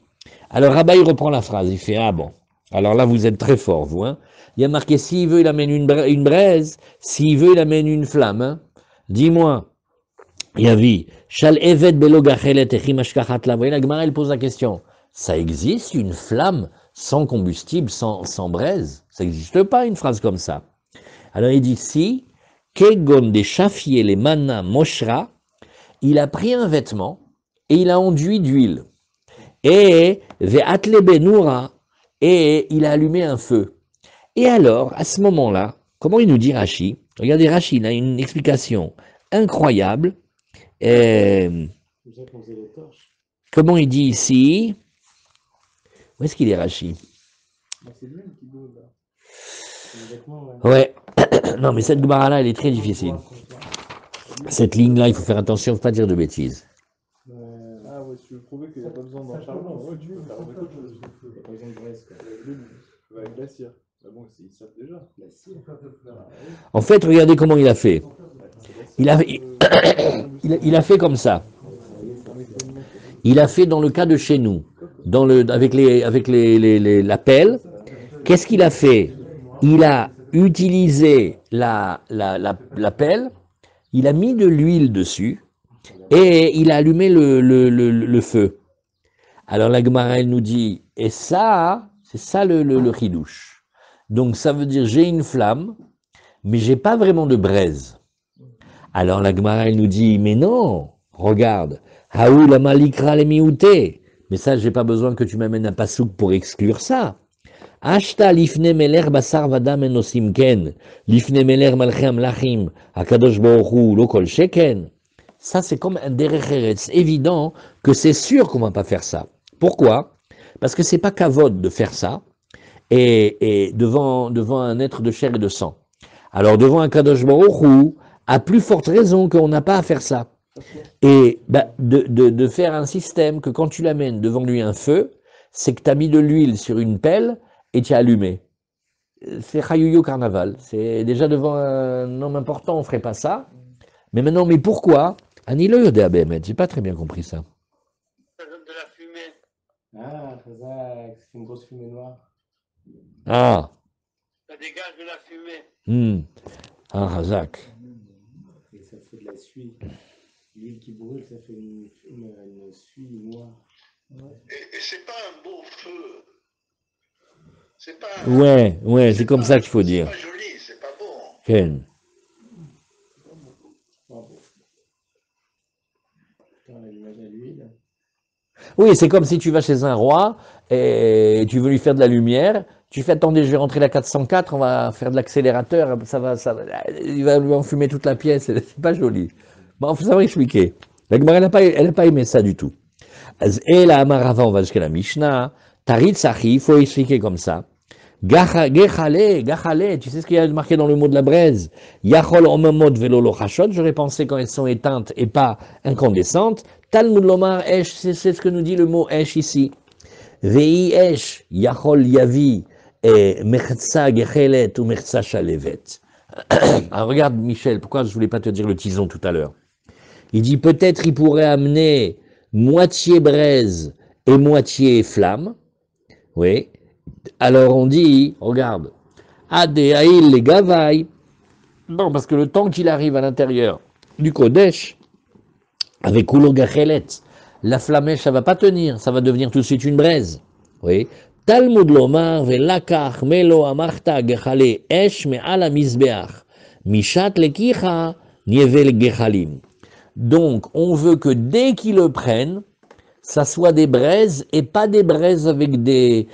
Alors Rabba, il reprend la phrase, il fait, ah bon, alors là, vous êtes très fort, vous, hein. Il y a marqué, s'il veut, il amène une braise, s'il veut, il amène une flamme, hein. Dis-moi, yavi, shal evet belo gachelet echimashkachat la. Vous voyez, la Gemara, elle pose la question, ça existe une flamme sans combustible, sans braise? Ça n'existe pas, une phrase comme ça. Alors il dit, si, kegon de chafier les mana moshra, il a pris un vêtement et il a enduit d'huile. Et ve'atle benura, et il a allumé un feu. Et alors, à ce moment-là, comment il nous dit Rashi? Regardez, Rashi, il a une explication incroyable. Comment il dit ici? Où est-ce qu'il est, Rashi? C'est lui qui brûle là. Ouais. Non, mais cette Gemara-là, elle est très difficile. Cette ligne-là, il faut faire attention, il ne faut pas dire de bêtises. Ah ouais, si tu veux prouver qu'il n'y a pas besoin d'un charbon, ouais, tu peux faire beaucoup de choses. Il n'y a pas besoin de braise, quoi. Avec la cire. Bah bon, ils savent déjà. La cire. En fait, regardez comment il a fait. Il a fait comme ça. Il a fait dans le cas de chez nous, avec la pelle. Qu'est-ce qu'il a fait? Il a utilisé la pelle, il a mis de l'huile dessus et il a allumé le feu. Alors la Gemara, elle nous dit, et ça, c'est ça le chidouche. Donc ça veut dire, j'ai une flamme, mais j'ai pas vraiment de braise. Alors la Gemara, elle nous dit, mais non, regarde, Haou la malikra le miouté. Mais ça, j'ai pas besoin que tu m'amènes un pasouk pour exclure ça. Ashta lifne meler basar vadam enosim ken, lifne meler malchem lachim, akadosh baruchu lo kol sheken. Ça, c'est comme un derech eretz évident que c'est sûr qu'on va pas faire ça. Pourquoi? Parce que c'est pas kavod de faire ça, et devant un être de chair et de sang. Alors devant un kadosh baruchu, à plus forte raison qu'on n'a pas à faire ça. Et de faire un système que quand tu l'amènes devant lui un feu, c'est que tu as mis de l'huile sur une pelle et tu as allumé. C'est Chayuyo Carnaval. C'est déjà devant un homme important, on ne ferait pas ça. Mais maintenant, mais pourquoi? Anilo Yodé Abemet, j'ai pas très bien compris ça. Ça donne de la fumée. Ah, c'est une grosse fumée noire. Ah. Ça dégage de la fumée. Ah, Razak. Et ça fait de la suie. L'huile qui brûle, ça fait une suie noire. Et c'est pas un beau feu. C'est pas. Ouais, c'est comme ça qu'il faut dire. C'est pas joli, c'est pas beau. Ken. Oui, c'est comme si tu vas chez un roi et tu veux lui faire de la lumière. Tu fais, attendez, je vais rentrer la 404, on va faire de l'accélérateur, il va lui enfumer toute la pièce, c'est pas joli. Bon, il faut savoir expliquer. La Gemara, elle n'a pas aimé ça du tout. Et la Amarava, on va jusqu'à la Mishnah, Tarit Sachi, il faut expliquer comme ça. Gachale, tu sais ce qu'il y a marqué dans le mot de la braise? Yachol omamot velo lochashot, j'aurais pensé quand elles sont éteintes et pas incandescentes. Talmud lomar esh, c'est ce que nous dit le mot esh ici. Vei esh, yachol yavi, mechza gechelet ou mechza shalevet. Alors regarde Michel, pourquoi je voulais pas te dire le tison tout à l'heure? Il dit peut-être il pourrait amener moitié braise et moitié flamme. Oui. Alors on dit, regarde, Adéaïl les gavaï. Non, parce que le temps qu'il arrive à l'intérieur du Kodesh, avec Oulogachelet, la flamèche, ça va pas tenir, ça va devenir tout de suite une braise. Oui. Talmud lomar velakach melo amarta gechale esh me'ala mizbeach mishat lekicha nievel gechalim. Donc, on veut que dès qu'ils le prennent, ça soit des braises et pas des braises avec des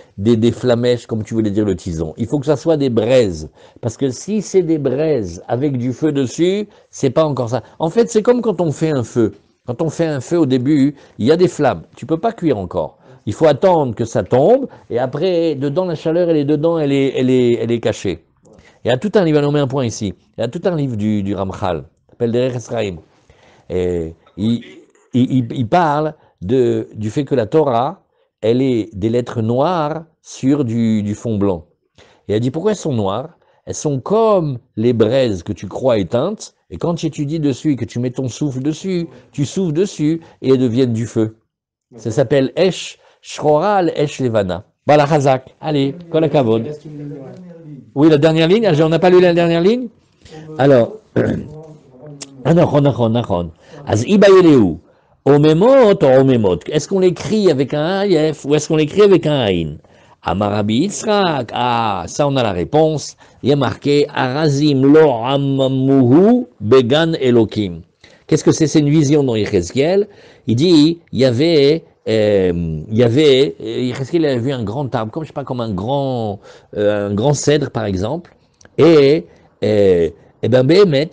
flamèches, comme tu voulais dire le tison. Il faut que ça soit des braises. Parce que si c'est des braises avec du feu dessus, c'est pas encore ça. En fait, c'est comme quand on fait un feu. Quand on fait un feu au début, il y a des flammes. Tu peux pas cuire encore. Il faut attendre que ça tombe et après, dedans, la chaleur, elle est dedans, elle est cachée. Il y a tout un livre, on met un point ici. Il y a tout un livre du Ramchal, s'appelle Derech Esraïm. Et il parle du fait que la Torah, elle est des lettres noires sur du fond blanc. Et elle dit, pourquoi elles sont noires? Elles sont comme les braises que tu crois éteintes, et quand tu étudies dessus et que tu mets ton souffle dessus, tu souffles dessus, et elles deviennent du feu. Ça s'appelle Esh Shroral Esh Levana. Voilà, Hazak. Allez, kol hakavod. Oui, la dernière ligne, on n'a pas lu la dernière ligne? Alors, Nachon. Az ibayeleu. Omemot ou omemot. Est-ce qu'on l'écrit avec un ayef ou est-ce qu'on l'écrit avec un aïn? Amarabi Yitzhak. Ah, ça on a la réponse. Il y a marqué Arazim lo amamuhu began elokim. Qu'est-ce que c'est? C'est une vision dans Yechezkiel. Il dit, Yechezkiel avait vu un grand arbre, comme je sais pas, comme un grand cèdre par exemple. Et ben Béhémet,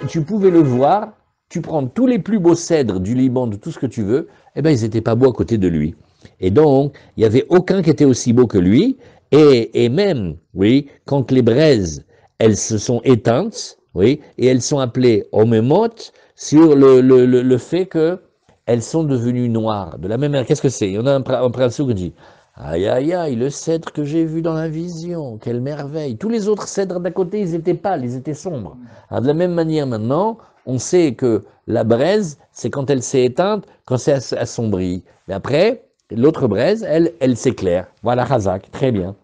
tu pouvais le voir. Tu prends tous les plus beaux cèdres du Liban, de tout ce que tu veux, eh ben ils n'étaient pas beaux à côté de lui. Et donc, il n'y avait aucun qui était aussi beau que lui, et même, oui, quand les braises, elles se sont éteintes, oui, et elles sont appelées omemot sur le fait qu'elles sont devenues noires. De la même manière, qu'est-ce que c'est? Il y en a un principe qui dit, aïe aïe aïe, le cèdre que j'ai vu dans la vision, quelle merveille. Tous les autres cèdres d'à côté, ils étaient pâles, ils étaient sombres. Alors de la même manière maintenant, on sait que la braise, c'est quand elle s'est éteinte, quand c'est assombri. Mais après, l'autre braise, elle s'éclaire. Voilà, Hazak, très bien.